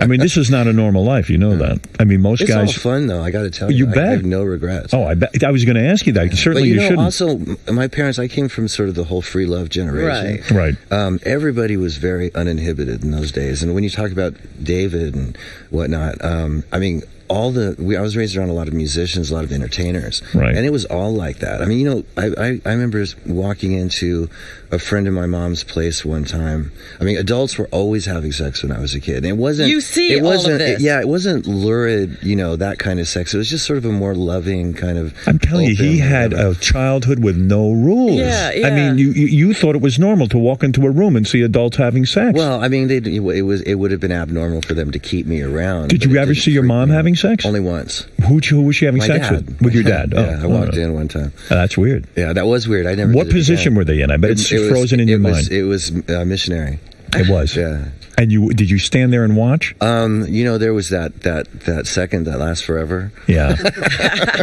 I mean, this is not a normal life. You know that. I mean, most guys. It's all fun, though. I got to tell you. You bet. I have no regrets. Oh, I bet. I was going to ask you that. Certainly, but you shouldn't. Also, my parents. I came from sort of the whole free love generation. Right. Everybody was very uninhibited in those days, and when you talk about David and whatnot, I mean. I was raised around a lot of musicians, a lot of entertainers, right. And it was all like that. I mean, I remember walking into a friend of my mom's place one time. I mean, adults were always having sex when I was a kid. And it wasn't. You see all of this. It wasn't lurid, that kind of sex. It was just sort of a more loving kind of. I'm telling you, he had a childhood with no rules. Yeah. I mean, you thought it was normal to walk into a room and see adults having sex. Well, I mean, it would have been abnormal for them to keep me around. Did you ever see your mom having sex? Only once. Who was she having sex dad. with? Your dad? Yeah, I walked in one time. That's weird. Yeah, that was weird. I never. What position were they in? I bet it's frozen in your mind. It was missionary. It was. Yeah. And did you stand there and watch? There was that second that lasts forever. Yeah.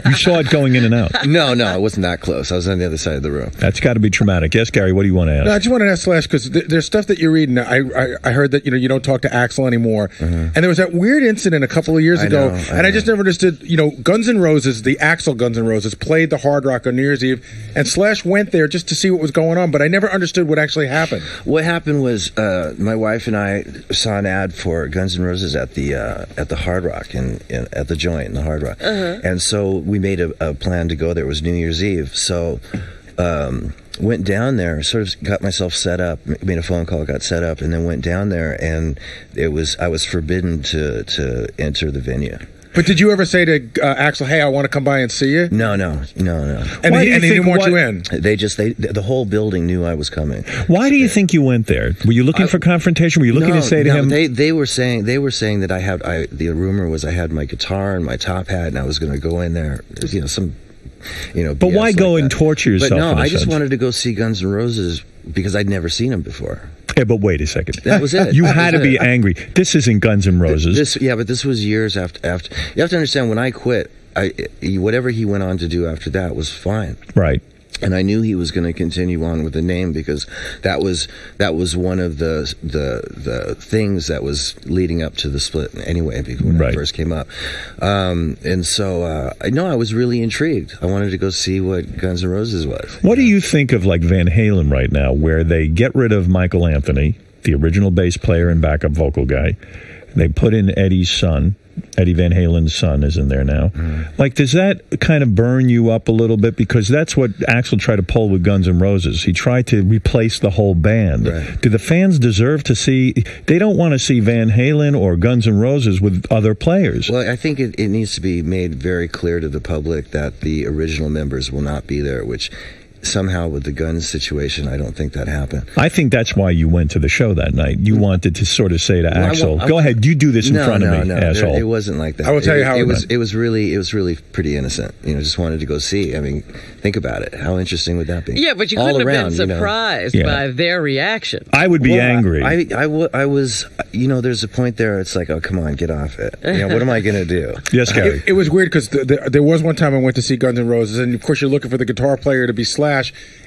You saw it going in and out. No, it wasn't that close. I was on the other side of the room. That's got to be traumatic. Yes, Gary, what do you want to ask? No, I just wanted to ask Slash, because there's stuff that you read, and I heard that you don't talk to Axl anymore. And there was that weird incident a couple of years ago, I just never understood, Guns N' Roses, the Axl Guns N' Roses, played the Hard Rock on New Year's Eve, and Slash went there just to see what was going on, but I never understood what actually happened. What happened was my wife and I saw an ad for Guns N' Roses at the Hard Rock at the Joint in the Hard Rock, and so we made a plan to go there. It was New Year's Eve, so went down there, sort of got myself set up, made a phone call, got set up, and then went down there, and I was forbidden to enter the venue. But did you ever say to Axl, "Hey, I want to come by and see you"? No. And he didn't want you in. The whole building knew I was coming. Why do you think you went there? Were you looking for confrontation? Were you looking to say to him? They were saying that the rumor was I had my guitar and my top hat, and I was going to go in there. But why go and torture yourself? But no, I just wanted to go see Guns N' Roses because I'd never seen them before. Yeah, but wait a second. That was it. You had to be angry. This isn't Guns N' Roses. But this was years after. You have to understand, when I quit, whatever he went on to do after that was fine. Right. And I knew he was going to continue on with the name because that was one of the things that was leading up to the split anyway, when it first came up. And so I was really intrigued. I wanted to go see what Guns N' Roses was. What do you think of like Van Halen right now, where they get rid of Michael Anthony, the original bass player and backup vocal guy? They put in Eddie's son. Eddie Van Halen's son is in there now. Like, does that kind of burn you up a little bit? Because that's what Axl tried to pull with Guns N' Roses. He tried to replace the whole band. Right. Do the fans deserve to see... They don't want to see Van Halen or Guns N' Roses with other players. Well, I think it needs to be made very clear to the public that the original members will not be there, which... Somehow with the Guns situation, I don't think that happened. I think that's why you went to the show that night. You wanted to sort of say to Axl, "Go ahead, you do this in front of me, asshole." It wasn't like that. I will tell you how it was. It was really pretty innocent. Just wanted to go see. I mean, think about it. How interesting would that be? Yeah, but you couldn't have been surprised by their reaction. I would be angry. I was. There's a point there. It's like, oh, come on, get off it. What am I going to do? Yes, Gary. It was weird because there was one time I went to see Guns N' Roses, and of course you're looking for the guitar player to be Slash.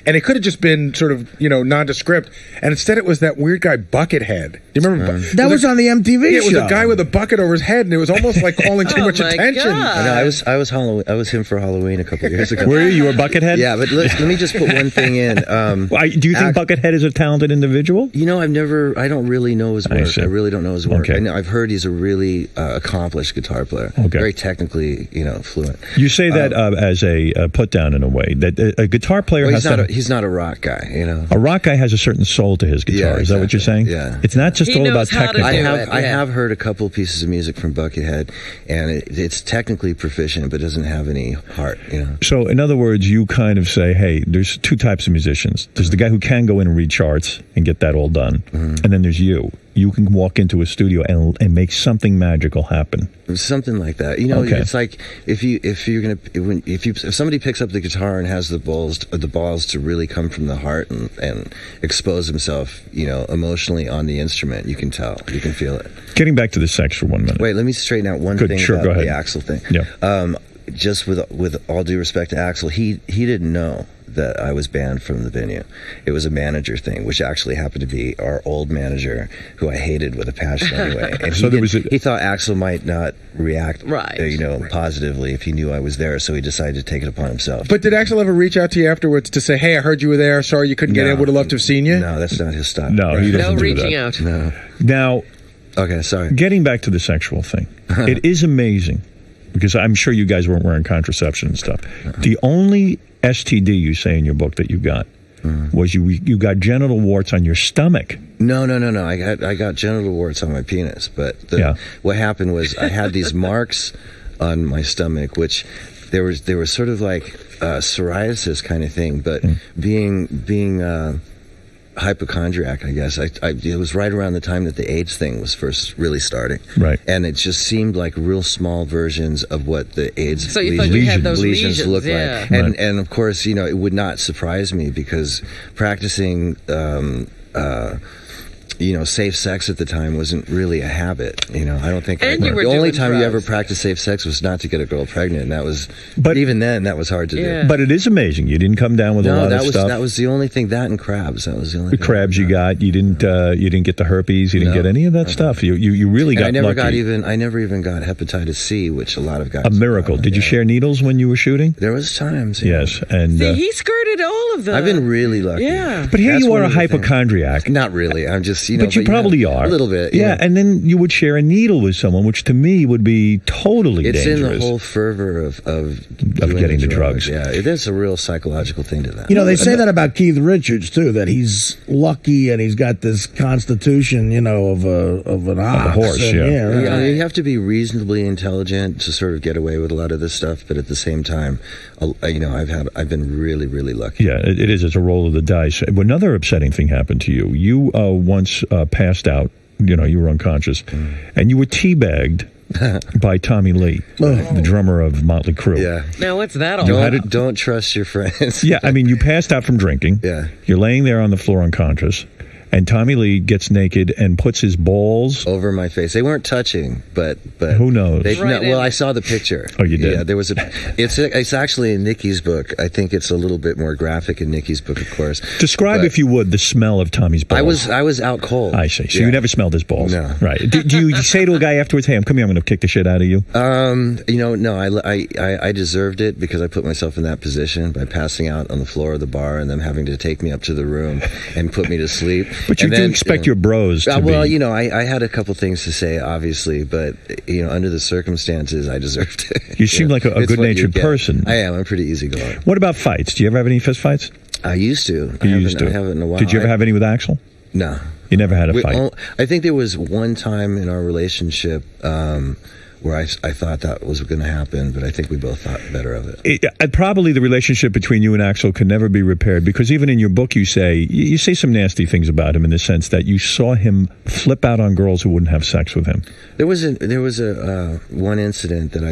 And it could have just been sort of, nondescript. And instead it was that weird guy, Buckethead. Do you remember? That was on the MTV show. Yeah, it was a guy with a bucket over his head, and it was almost like calling too much attention. I know. I was him for Halloween a couple of years ago. Were you? You were Buckethead? Yeah, but let me just put one thing in. Do you think Buckethead is a talented individual? I don't really know his work. I really don't know his work. Okay. I've heard he's a really accomplished guitar player. Okay. Very technically, fluent. You say that as a put down in a way, that a guitar player he's not a rock guy, A rock guy has a certain soul to his guitar. Yeah, is that what you're saying? Yeah. It's not just all about technical. I have heard a couple pieces of music from Buckethead, and it's technically proficient, but doesn't have any heart. So, in other words, you kind of say, hey, there's two types of musicians. There's the guy who can go in and read charts and get that all done, and then there's you. You can walk into a studio and make something magical happen. Something like that. It's like if somebody picks up the guitar and has the balls to really come from the heart and expose himself, emotionally on the instrument, you can tell, you can feel it. Getting back to the sex for 1 minute. Wait, let me straighten out one thing about the Axl thing. Yeah. Just with all due respect to Axl, he didn't know that I was banned from the venue. It was a manager thing, which actually happened to be our old manager, who I hated with a passion anyway. And he thought Axl might not react, positively if he knew I was there, so he decided to take it upon himself. But did Axl ever reach out to you afterwards to say, "Hey, I heard you were there. Sorry you couldn't get in. Would have loved to have seen you"? No, that's not his style. No, he doesn't do reaching that. out. No. Now, okay, sorry. Getting back to the sexual thing, it is amazing. Because I'm sure you guys weren't wearing contraception and stuff. The only STD you say in your book that you got was you got genital warts on your stomach. No. I got genital warts on my penis. But what happened was I had these marks on my stomach, which they were sort of like psoriasis kind of thing. But being hypochondriac, I guess. It was right around the time that the AIDS thing was first really starting. Right. And it just seemed like real small versions of what the AIDS so you thought you had those lesions look like. And of course, it would not surprise me because practicing safe sex at the time wasn't really a habit. I don't think. The only time you ever practiced safe sex was not to get a girl pregnant, and that was. But even then, that was hard to do. But it is amazing. You didn't come down with a lot of stuff. That was the only thing. That and crabs. That was the only. The crabs you got. You didn't get the herpes. You didn't get any of that stuff. You really got. I never even got hepatitis C, which a lot of guys. A miracle. Did you share needles when you were shooting? There was times. Yes, and he skirted all of of the. I've been really lucky. Yeah. But here That's you are one a of the things. hypochondriac. Not really. I'm just, you know. But you probably are. A little bit. Yeah, and then you would share a needle with someone, which to me would be totally it's dangerous. in the whole fervor of getting the drugs. Yeah, it is a real psychological thing to that. You know, they say that about Keith Richards too, that he's lucky and he's got this constitution, you know, of an ox. a horse, and, yeah. right. Yeah, you have to be reasonably intelligent to sort of get away with a lot of this stuff, but at the same time, you know, I've been really, really lucky. Yeah, it is. It's a roll of the dice. Another upsetting thing happened to you. You once passed out. You know, you were unconscious, and you were teabagged by Tommy Lee, the drummer of Motley Crue. Yeah. Now, what's that all about? Don't trust your friends. Yeah, I mean, you passed out from drinking. Yeah. You're laying there on the floor unconscious, and Tommy Lee gets naked and puts his balls over my face. They weren't touching, but who knows? Well, I saw the picture. Oh, you did? Yeah, there was it's actually in Nikki's book. I think it's a little bit more graphic in Nikki's book, of course. Describe, if you would, the smell of Tommy's balls. I was out cold. I see. So you never smelled his balls. No. Right. Do you say to a guy afterwards, "Hey, I'm coming. I'm going to kick the shit out of you"? You know, no. I deserved it because I put myself in that position by passing out on the floor of the bar and them having to take me up to the room and put me to sleep. But you do expect your bros to well, be... you know, I had a couple things to say, obviously, but, you know, under the circumstances, I deserved it. You seem like a good-natured person. I am. I'm pretty easygoing. What about fights? Do you ever have any fist fights? I used to. I haven't in a while. Did you ever have any with Axl? No. You never had a fight? I think there was one time in our relationship where I thought that was going to happen, but I think we both thought better of it. Probably the relationship between you and Axl can never be repaired, because even in your book you say some nasty things about him, in the sense that you saw him flip out on girls who wouldn't have sex with him. There was a one incident that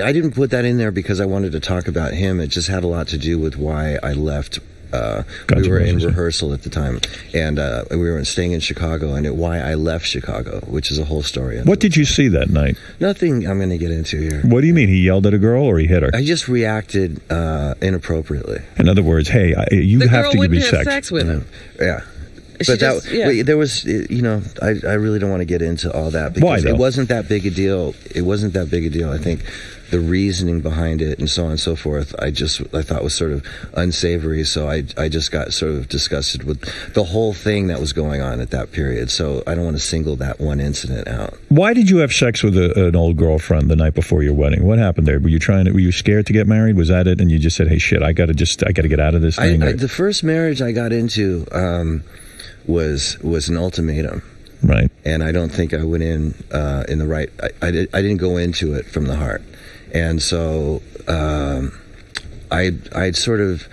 I didn't put that in there because I wanted to talk about him. It just had a lot to do with why I left. We were in rehearsal at the time, and we were staying in Chicago, and why I left Chicago, which is a whole story. What did you see that night? Nothing I'm going to get into here. What do you mean? He yelled at a girl or he hit her? I just reacted inappropriately. In other words, hey, you have to give me sex with him. Yeah. But there was, you know, I really don't want to get into all that because Why, though? It wasn't that big a deal. It wasn't that big a deal. I think the reasoning behind it and so on and so forth, I thought was sort of unsavory. So I just got sort of disgusted with the whole thing that was going on at that period. So I don't want to single that one incident out. Why did you have sex with an old girlfriend the night before your wedding? What happened there? Were you scared to get married? Was that it? And you just said, hey, shit, I got to get out of this thing? The first marriage I got into was an ultimatum. Right. And I don't think I went in the right. I didn't go into it from the heart, and so I'd sort of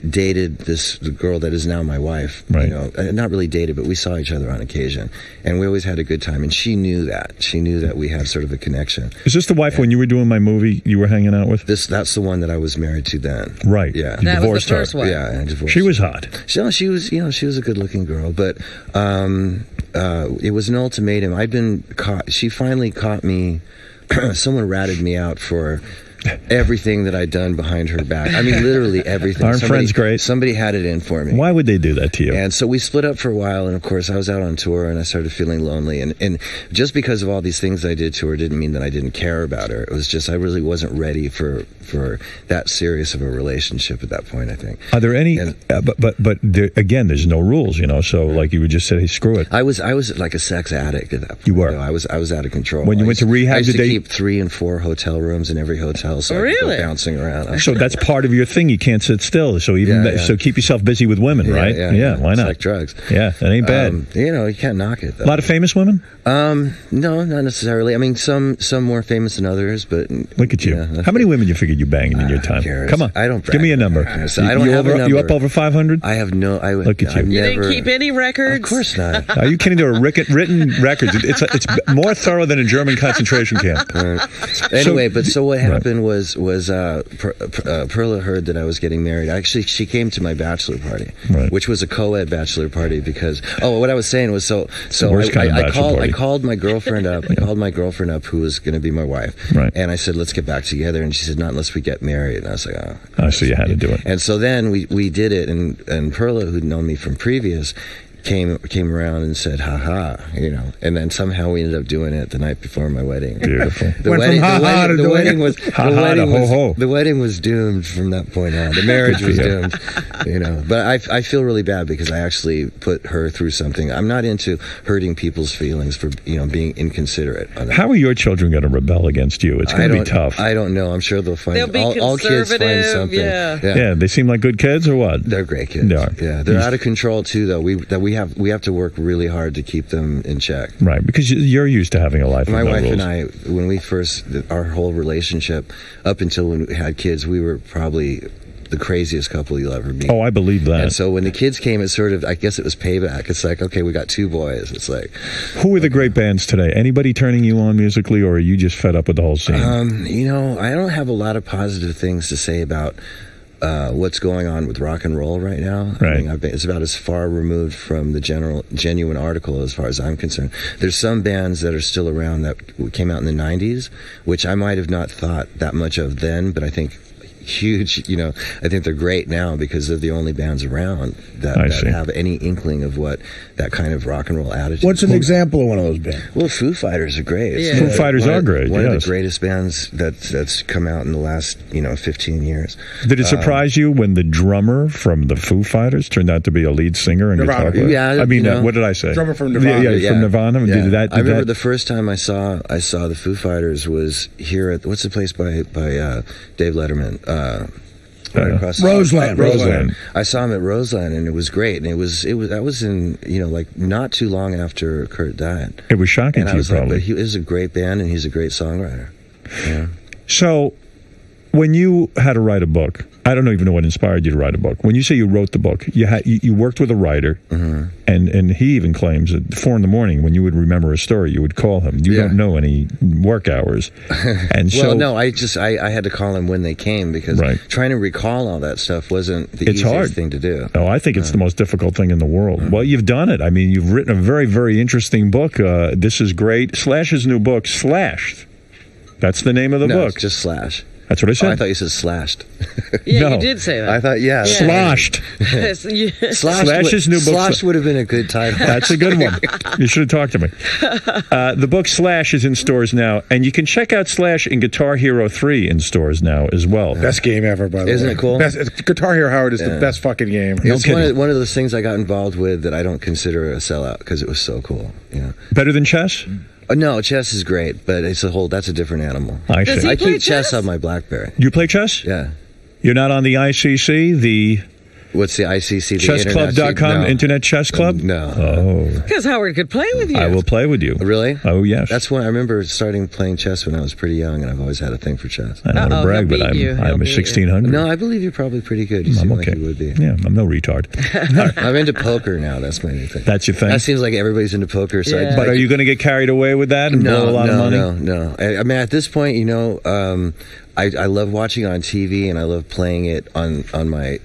dated this girl that is now my wife. Right. You know, not really dated, but we saw each other on occasion, and we always had a good time. And she knew that. She knew that we had sort of a connection. Is this the wife when you were doing my movie you were hanging out with? That's the one that I was married to then. Right. Yeah. You divorced was the first her. one. Yeah, I divorced. She was hot. She was, you know, she was a good-looking girl, but it was an ultimatum. I'd been caught. She finally caught me. Someone ratted me out for everything that I'd done behind her back. I mean, literally everything. Aren't friends great? Somebody had it in for me. Why would they do that to you? And so we split up for a while, and of course I was out on tour, and I started feeling lonely. And just because of all these things I did to her didn't mean that I didn't care about her. It was just I really wasn't ready for that serious of a relationship at that point, I think. Are there any? But there, again, there's no rules, you know. So like you would just say, hey, screw it. I was like a sex addict at that point. You were. You know, I was out of control. When you went to rehab, I used to did they keep 3 and 4 hotel rooms in every hotel, so I could go bouncing around. So that's part of your thing. You can't sit still. So so keep yourself busy with women, right? Yeah. Why not? It's like drugs. Yeah, that ain't bad. You know, you can't knock it, though. A lot of famous women? No, not necessarily. I mean, some more famous than others, but look at you. Yeah, How many women you figured you banged in your time? Come on, I don't. Give me a number. I don't have a number. You up over 500? I have no. Look at you. You didn't keep any records? Of course not. Are you kidding? There are written records. It's more thorough than a German concentration camp. Anyway, so what happened was Perla heard that I was getting married. Actually, she came to my bachelor party, which was a co-ed bachelor party because what I was saying was I called my girlfriend up. I called my girlfriend up, who was going to be my wife, and I said, let's get back together. And she said, not unless we get married. And I was like, oh. So you had to do it. And so then we did it, and Perla, who'd known me from previous, came around and said, "Ha ha," and then somehow we ended up doing it the night before my wedding. Beautiful. The wedding was doomed from that point on. The marriage was doomed, But I feel really bad because I actually put her through something. I'm not into hurting people's feelings for being inconsiderate. How are your children going to rebel against you? It's going to be tough. I don't know. I'm sure they'll find. They'll be all kids find something. Yeah. They seem like good kids, or what? They're great kids. They are. Yeah, they're out of control too. Though we have to work really hard to keep them in check. Right, because you're used to having a life. My with no wife rules. and I, when we first, our whole relationship, up until when we had kids, we were probably the craziest couple you'll ever meet. Oh, I believe that. And so when the kids came, it sort of, I guess it was payback. It's like, okay, we got 2 boys. It's like, who are the great bands today? Anybody turning you on musically, or are you just fed up with the whole scene? I don't have a lot of positive things to say about what's going on with rock and roll right now. Right. I mean, it's about as far removed from the genuine article as far as I'm concerned. There's some bands that are still around that came out in the 90s, which I might have not thought that much of then, but I think huge, I think they're great now because they're the only bands around that have any inkling of what that kind of rock and roll attitude. What's an example of one of those bands? Well, Foo Fighters are great. Yeah. Foo Fighters are great. One of the greatest bands that's come out in the last 15 years. Did it surprise you when the drummer from the Foo Fighters turned out to be a lead singer and guitar player? Yeah, I mean, what did I say? Drummer from Nirvana. From Nirvana. Yeah. I remember the first time I saw the Foo Fighters was here at what's the place by Dave Letterman. Roseland. I saw him at Roseland, and it was great. And it was that was in not too long after Kurt died. It was shocking and to you, probably. But he is a great band, and he's a great songwriter. Yeah. So, when you had to write a book, I don't even know what inspired you to write a book. When you say you wrote the book, you worked with a writer, and he even claims that 4 a.m. when you would remember a story, you would call him. You don't know any work hours, and I had to call him when they came because trying to recall all that stuff wasn't the easiest thing to do. Oh, I think it's the most difficult thing in the world. Well, you've done it. I mean, you've written a very, very interesting book. This is great. Slash's new book, Slashed. That's the name of the book. It's just Slash. That's what I said. Oh, I thought you said slashed. Yeah, you did say that. I thought, Sloshed. Slash's new book. Slash would have been a good title. That's a good one. You should have talked to me. The book Slash is in stores now, and you can check out Slash in Guitar Hero 3 in stores now as well. Best game ever, by the way. Isn't it cool? Guitar Hero Howard is the best fucking game. It's one of those things I got involved with that I don't consider a sellout because it was so cool. Better than chess? No, chess is great, but that's a different animal. I see. I keep chess on my BlackBerry. You play chess? Yeah. You're not on the ICC, What's the ICC? chessclub.com, Internet Chess Club? No. Oh. Because Howard could play with you. I will play with you. Really? Oh, yes. That's when I remember starting playing chess when I was pretty young, and I've always had a thing for chess. I don't want to brag, but I'm a 1600. No, I believe you're probably pretty good. You seem like you would be. Yeah, I'm no retard. I'm into poker now. That's my new thing. That's your thing? That seems like everybody's into poker. So Yeah. But are you going to get carried away with that and blow a lot of money? No. I mean, at this point, I love watching on TV, and I love playing it on my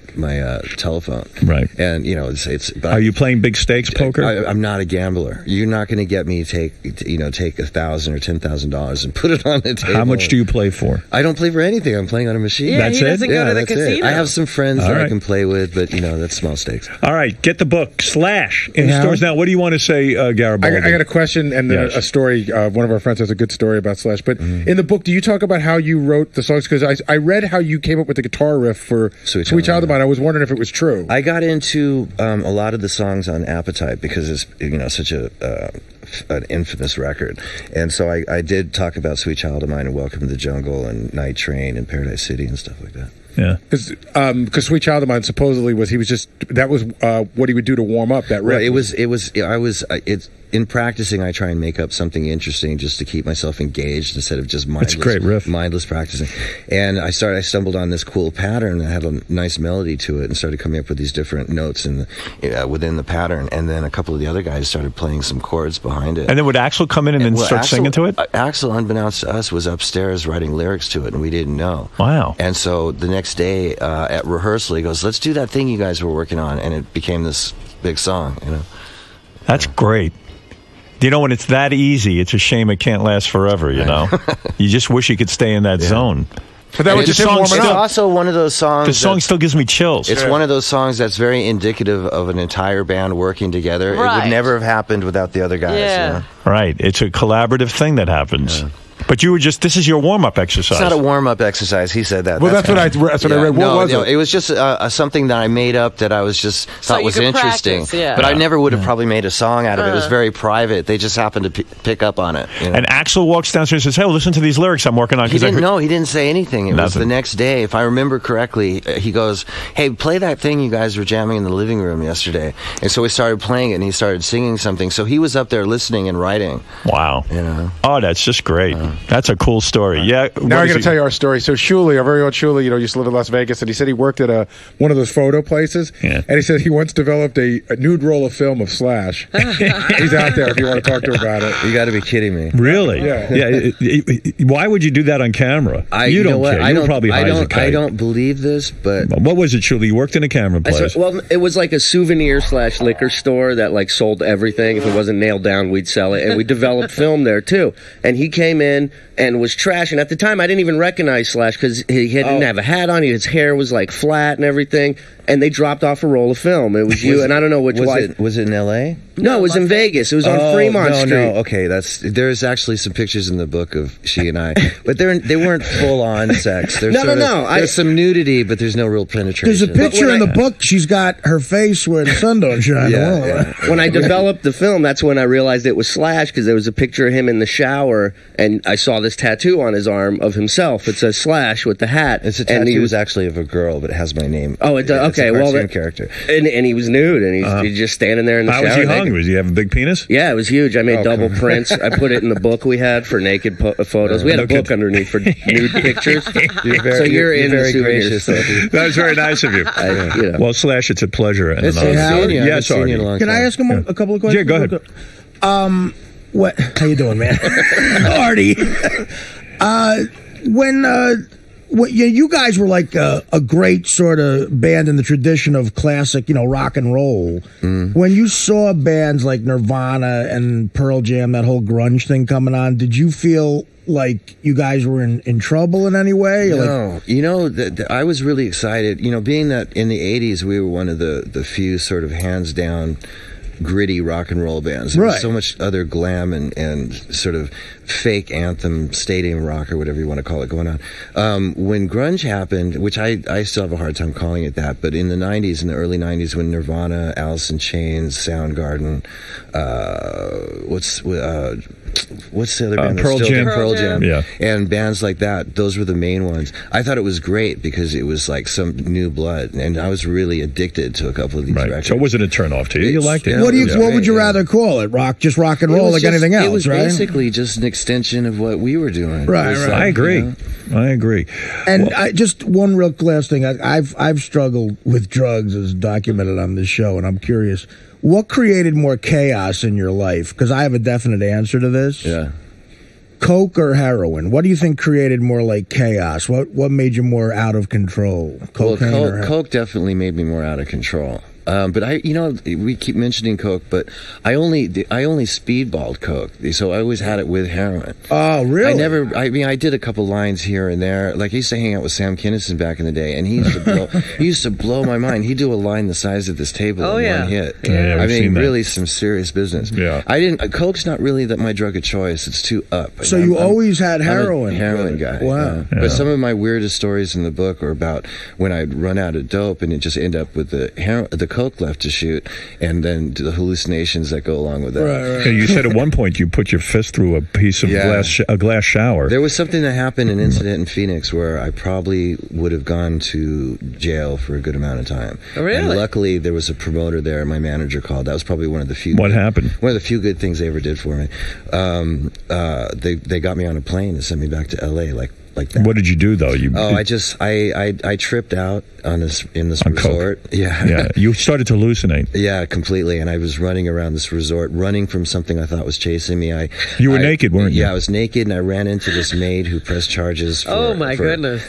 telephone. Right. And it's. Are you playing big stakes poker? I'm not a gambler. You're not going to get me to take $1,000 or $10,000 and put it on the table. How much do you play for? I don't play for anything. I'm playing on a machine. Yeah, That's he it? doesn't go to the casino. I have some friends that I can play with, but that's small stakes. All right, get the book Slash in stores now. What do you want to say, Garibaldi? I got a question and a story. One of our friends has a good story about Slash. But in the book, do you talk about how you wrote the songs? Because I read how you came up with the guitar riff for Sweet Child of Mine. I was wondering if it was true. I got into a lot of the songs on Appetite because it's such an infamous record, and so I did talk about Sweet Child of Mine and Welcome to the Jungle and Night Train and Paradise City and stuff like that. Yeah, because Sweet Child of Mine supposedly was what he would do to warm up that riff. Right, in practicing, I try and make up something interesting just to keep myself engaged instead of just mindless practicing. And I stumbled on this cool pattern that had a nice melody to it, and started coming up with these different notes within the pattern. And then a couple of the other guys started playing some chords behind it. And then would Axl come in and then start singing to it? Axl, unbeknownst to us, was upstairs writing lyrics to it, and we didn't know. Wow. And so the next day at rehearsal, he goes, "Let's do that thing you guys were working on," and it became this big song. That's great. When it's that easy, it's a shame it can't last forever, You just wish you could stay in that zone. But that was just him warming It's up. also one of those songs. The song still gives me chills. It's one of those songs that's very indicative of an entire band working together. It Right. would never have happened without the other guys. Yeah. You know? Right. It's a collaborative thing that happens. But you were just, this is your warm-up exercise. It's not a warm-up exercise. He said that. Well, that's what I read. What was it? It was just something that I made up that I was just thought you was could interesting. practice, yeah. But I never would have probably made a song out of it. It was very private. They just happened to pick up on it. You know? And Axl walks downstairs and says, hey, listen to these lyrics I'm working on. He didn't know. He didn't say anything. It was the next day. If I remember correctly, he goes, hey, play that thing you guys were jamming in the living room yesterday. And so we started playing it, and he started singing something. So he was up there listening and writing. Wow. You know? Oh, that's just great. That's a cool story. Yeah. Now I got to tell you our story. So Shuley, our very own Shuley, used to live in Las Vegas, and he said he worked at one of those photo places. Yeah. And he said he once developed a nude roll of film of Slash. He's out there if you want to talk to him about it. You got to be kidding me. Really? Yeah. Why would you do that on camera? You don't care. You were probably high as a kite. I don't believe this, but What was it, Shuley? You worked in a camera place. Well, it was like a souvenir/liquor store that like sold everything. If it wasn't nailed down, we'd sell it. And we developed film there too. And he came in and was trash. And at the time, I didn't even recognize Slash because he didn't have a hat on. His hair was like flat and everything. And they dropped off a roll of film. It was you, and I don't know which one. Was it in L.A.? No, it was in Vegas. It was on Fremont Street. No, okay. There's actually some pictures in the book of she and I, but they weren't full on sex. No. There's some nudity, but there's no real penetration. There's a picture in the book. She's got her face where the sun don't shine. When I developed the film, that's when I realized it was Slash because there was a picture of him in the shower, and I saw this tattoo on his arm of himself. It says Slash with the hat. It's a tattoo. He was actually of a girl, but it has my name. Oh, it does. Okay, well, character. And he was nude, and he's just standing there in the shower. How was he hung? naked. Was he have a big penis? Yeah, it was huge. I made double prints. I put it in the book we had for naked photos. We had a book underneath for nude pictures. You're very gracious. That was very nice of you. Well, Slash, it's a pleasure. And Yes, Artie. Can I ask him a couple of questions? Yeah, go ahead. What? How you doing, man? Artie. You guys were like a great sort of band in the tradition of classic, rock and roll. When you saw bands like Nirvana and Pearl Jam, that whole grunge thing coming on, did you feel like you guys were in trouble in any way? No. I was really excited. Being that in the 80s we were one of the few sort of hands down gritty rock and roll bands. There was so much other glam and sort of fake anthem stadium rock or whatever you want to call it going on. When grunge happened, which I still have a hard time calling it that, but in the 90s, in the early 90s, when Nirvana, Alice in Chains, Soundgarden, what's the other band? Pearl Jam. Yeah. And bands like that, those were the main ones. I thought it was great because it was like some new blood, and I was really addicted to a couple of these records. So it wasn't a turn off to you. You liked it. What would you rather call it? Just rock and roll, like anything else, It was right? basically just an extension of what we were doing. Right. I agree. I agree. And just one real last thing. I've struggled with drugs as documented on this show, and I'm curious. What created more chaos in your life? Because I have a definite answer to this. Yeah. Coke or heroin? What do you think created more like chaos? What made you more out of control? Cocaine or heroin? Coke definitely made me more out of control. But we keep mentioning Coke, but I only speedballed Coke, so I always had it with heroin. Oh, really? I did a couple lines here and there. Like I used to hang out with Sam Kinison back in the day, and he used to blow my mind. He'd do a line the size of this table in one hit. Yeah, really some serious business. Yeah. Coke's not really my drug of choice. It's too up. So you always had heroin? I'm a heroin guy. Wow. Yeah. But some of my weirdest stories in the book are about when I'd run out of dope and it just end up with the Coke left to shoot, and then the hallucinations that go along with that. Right. You said at one point you put your fist through a piece of glass shower. There was something that happened, an incident in Phoenix, where I probably would have gone to jail for a good amount of time. Oh, really? And luckily, there was a promoter there. My manager called. That was probably one of the few. What happened? One of the few good things they ever did for me. They got me on a plane and sent me back to L.A. like that. What did you do though? I tripped out in this resort. Coke. Yeah. You started to hallucinate. Yeah, completely. And I was running around this resort, running from something I thought was chasing me. You were naked, weren't you? Yeah, I was naked, and I ran into this maid who pressed charges. For, goodness!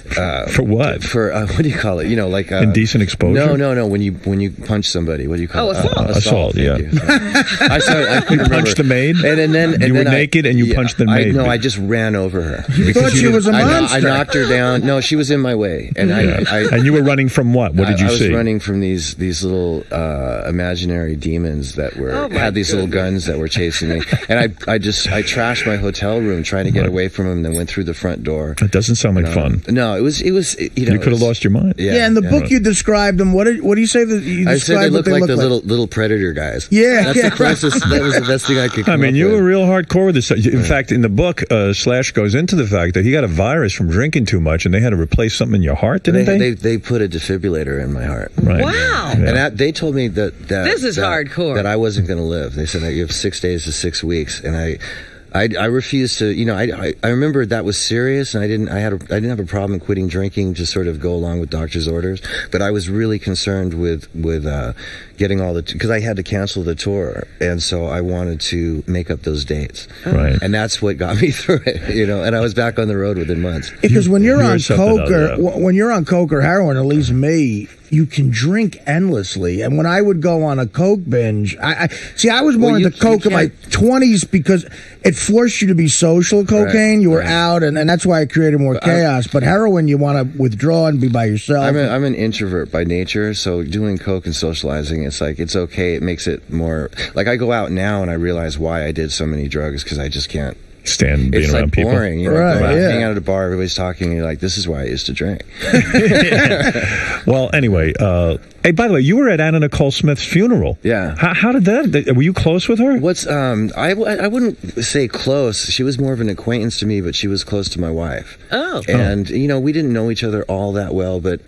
For what? For what do you call it? Indecent exposure. No. When you punch somebody, what do you call it? Assault. Yeah. I couldn't punched the maid, and then you were naked and you punched the maid. I just ran over her. You thought she was a model. against I her. knocked her down. No, she was in my way, and And you were running from what? What did you I see? was running from these little imaginary demons that had these little guns that were chasing me, and I trashed my hotel room trying to get away from them, and then went through the front door. That doesn't sound like fun. No, it was you could have lost your mind. Yeah, in the book you described them. What do you say that you I described? said they what looked they like look the like? little predator guys. Yeah, that's the closest. That was the best thing I could come I mean, up you with. were real hardcore with this. In fact, in the book, Slash goes into the fact that he got a virus from drinking too much, and they had to replace something in your heart, didn't they? They put a defibrillator in my heart. Right. Wow. Yeah. And they told me that This is hardcore. That I wasn't going to live. They said that you have 6 days to 6 weeks, and I refused to. I remember that was serious, and I didn't have a problem quitting drinking to sort of go along with doctor's orders. But I was really concerned with getting all because I had to cancel the tour, and so I wanted to make up those dates. Right. And that's what got me through it. And I was back on the road within months. Because when you're on something coke other when you're on coke or heroin, at least me, you can drink endlessly. And when I would go on a coke binge, I was more into coke in my 20s because it forced you to be social. Cocaine, Right, you were right. out, and that's why it created more chaos. But heroin, you want to withdraw and be by yourself. I'm an introvert by nature, so doing coke and socializing, it's like it's okay. It makes it more like I go out now and I realize why I did so many drugs because I just can't stand being it's around like people. boring. Right, go out, yeah. hang out at a bar, everybody's talking, and you're like, this is why I used to drink. Well, anyway, hey, by the way, you were at Anna Nicole Smith's funeral. Yeah. How did that? Were you close with her? What's I wouldn't say close. She was more of an acquaintance to me, but she was close to my wife. Oh. And we didn't know each other all that well, but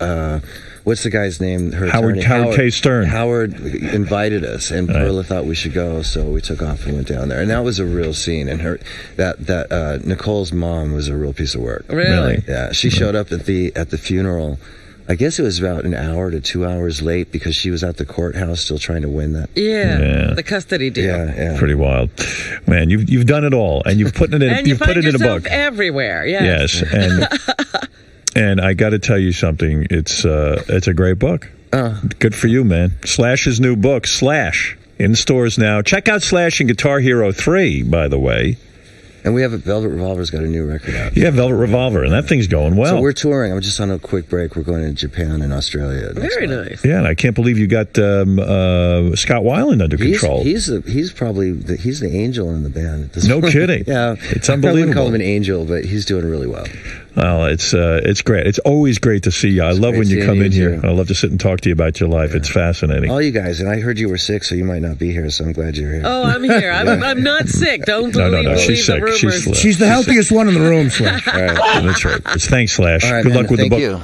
what's the guy's name? Her Howard K. Stern. Howard invited us, and Perla thought we should go, so we took off and went down there, and that was a real scene. And that Nicole's mom was a real piece of work. Really? Yeah. She showed up at the funeral. I guess it was about an hour to 2 hours late because she was at the courthouse still trying to win that. Yeah. The custody deal. Yeah. Pretty wild, man. You've done it all, and you've put it in. And you put find it in a yourself book everywhere. Yes. Yes, and and I got to tell you something. It's a great book. Good for you, man. Slash's new book, Slash, in stores now. Check out Slash and Guitar Hero 3, by the way. And we have Velvet Revolver's got a new record out. Yeah, Velvet Revolver, and that thing's going well. So we're touring. I'm just on a quick break. We're going to Japan and Australia. Very nice. Yeah, and I can't believe you got Scott Weiland under control. He's the angel in the band. At this No point. kidding. Yeah, It's I wouldn't unbelievable. call him an angel, but he's doing really well. Well, it's great. It's always great to see you. I love great when you seeing come you in here. too. I love to sit and talk to you about your life. It's fascinating. All you guys, and I heard you were sick, so you might not be here. So I'm glad you're here. Oh, I'm here. I'm not sick. Don't No, believe she's the sick. rumors. She's the healthiest one in the room, Slash. All right. That's right. Thanks, Slash. All right, Good man, luck with the thank book. you.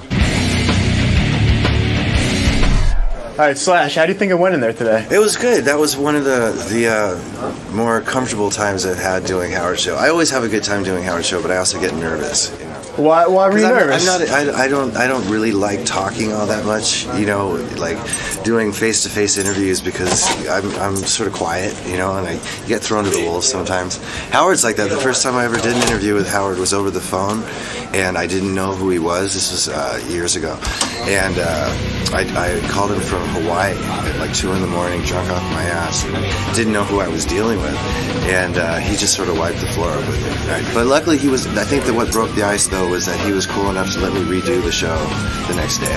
All right, Slash, how do you think it went in there today? It was good. That was one of the more comfortable times I've had doing Howard Show. I always have a good time doing Howard Show, but I also get nervous. Why were you nervous? I don't really like talking all that much. Like doing face-to-face interviews because I'm sort of quiet. And I get thrown to the wolves sometimes. Howard's like that. The first time I ever did an interview with Howard was over the phone, and I didn't know who he was. This was years ago, and I called him from Hawaii at like 2 a.m, drunk off my ass, and didn't know who I was dealing with, and he just sort of wiped the floor up with me. Right? But luckily, I think that what broke the ice though was that he was cool enough to let me redo the show the next day.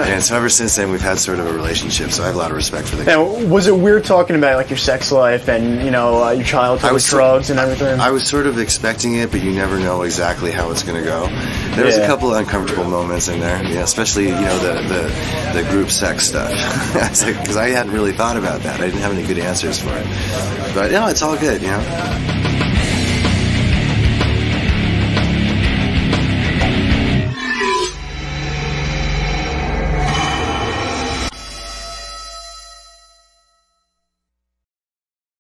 And so ever since then, we've had sort of a relationship. So I have a lot of respect for the guy. And was it weird talking about like your sex life and your childhood with drugs and everything? I was sort of expecting it, but you never know exactly how it's going to go. There was a couple of uncomfortable moments in there, especially the group sex stuff. Because I hadn't really thought about that. I didn't have any good answers for it. But no, it's all good.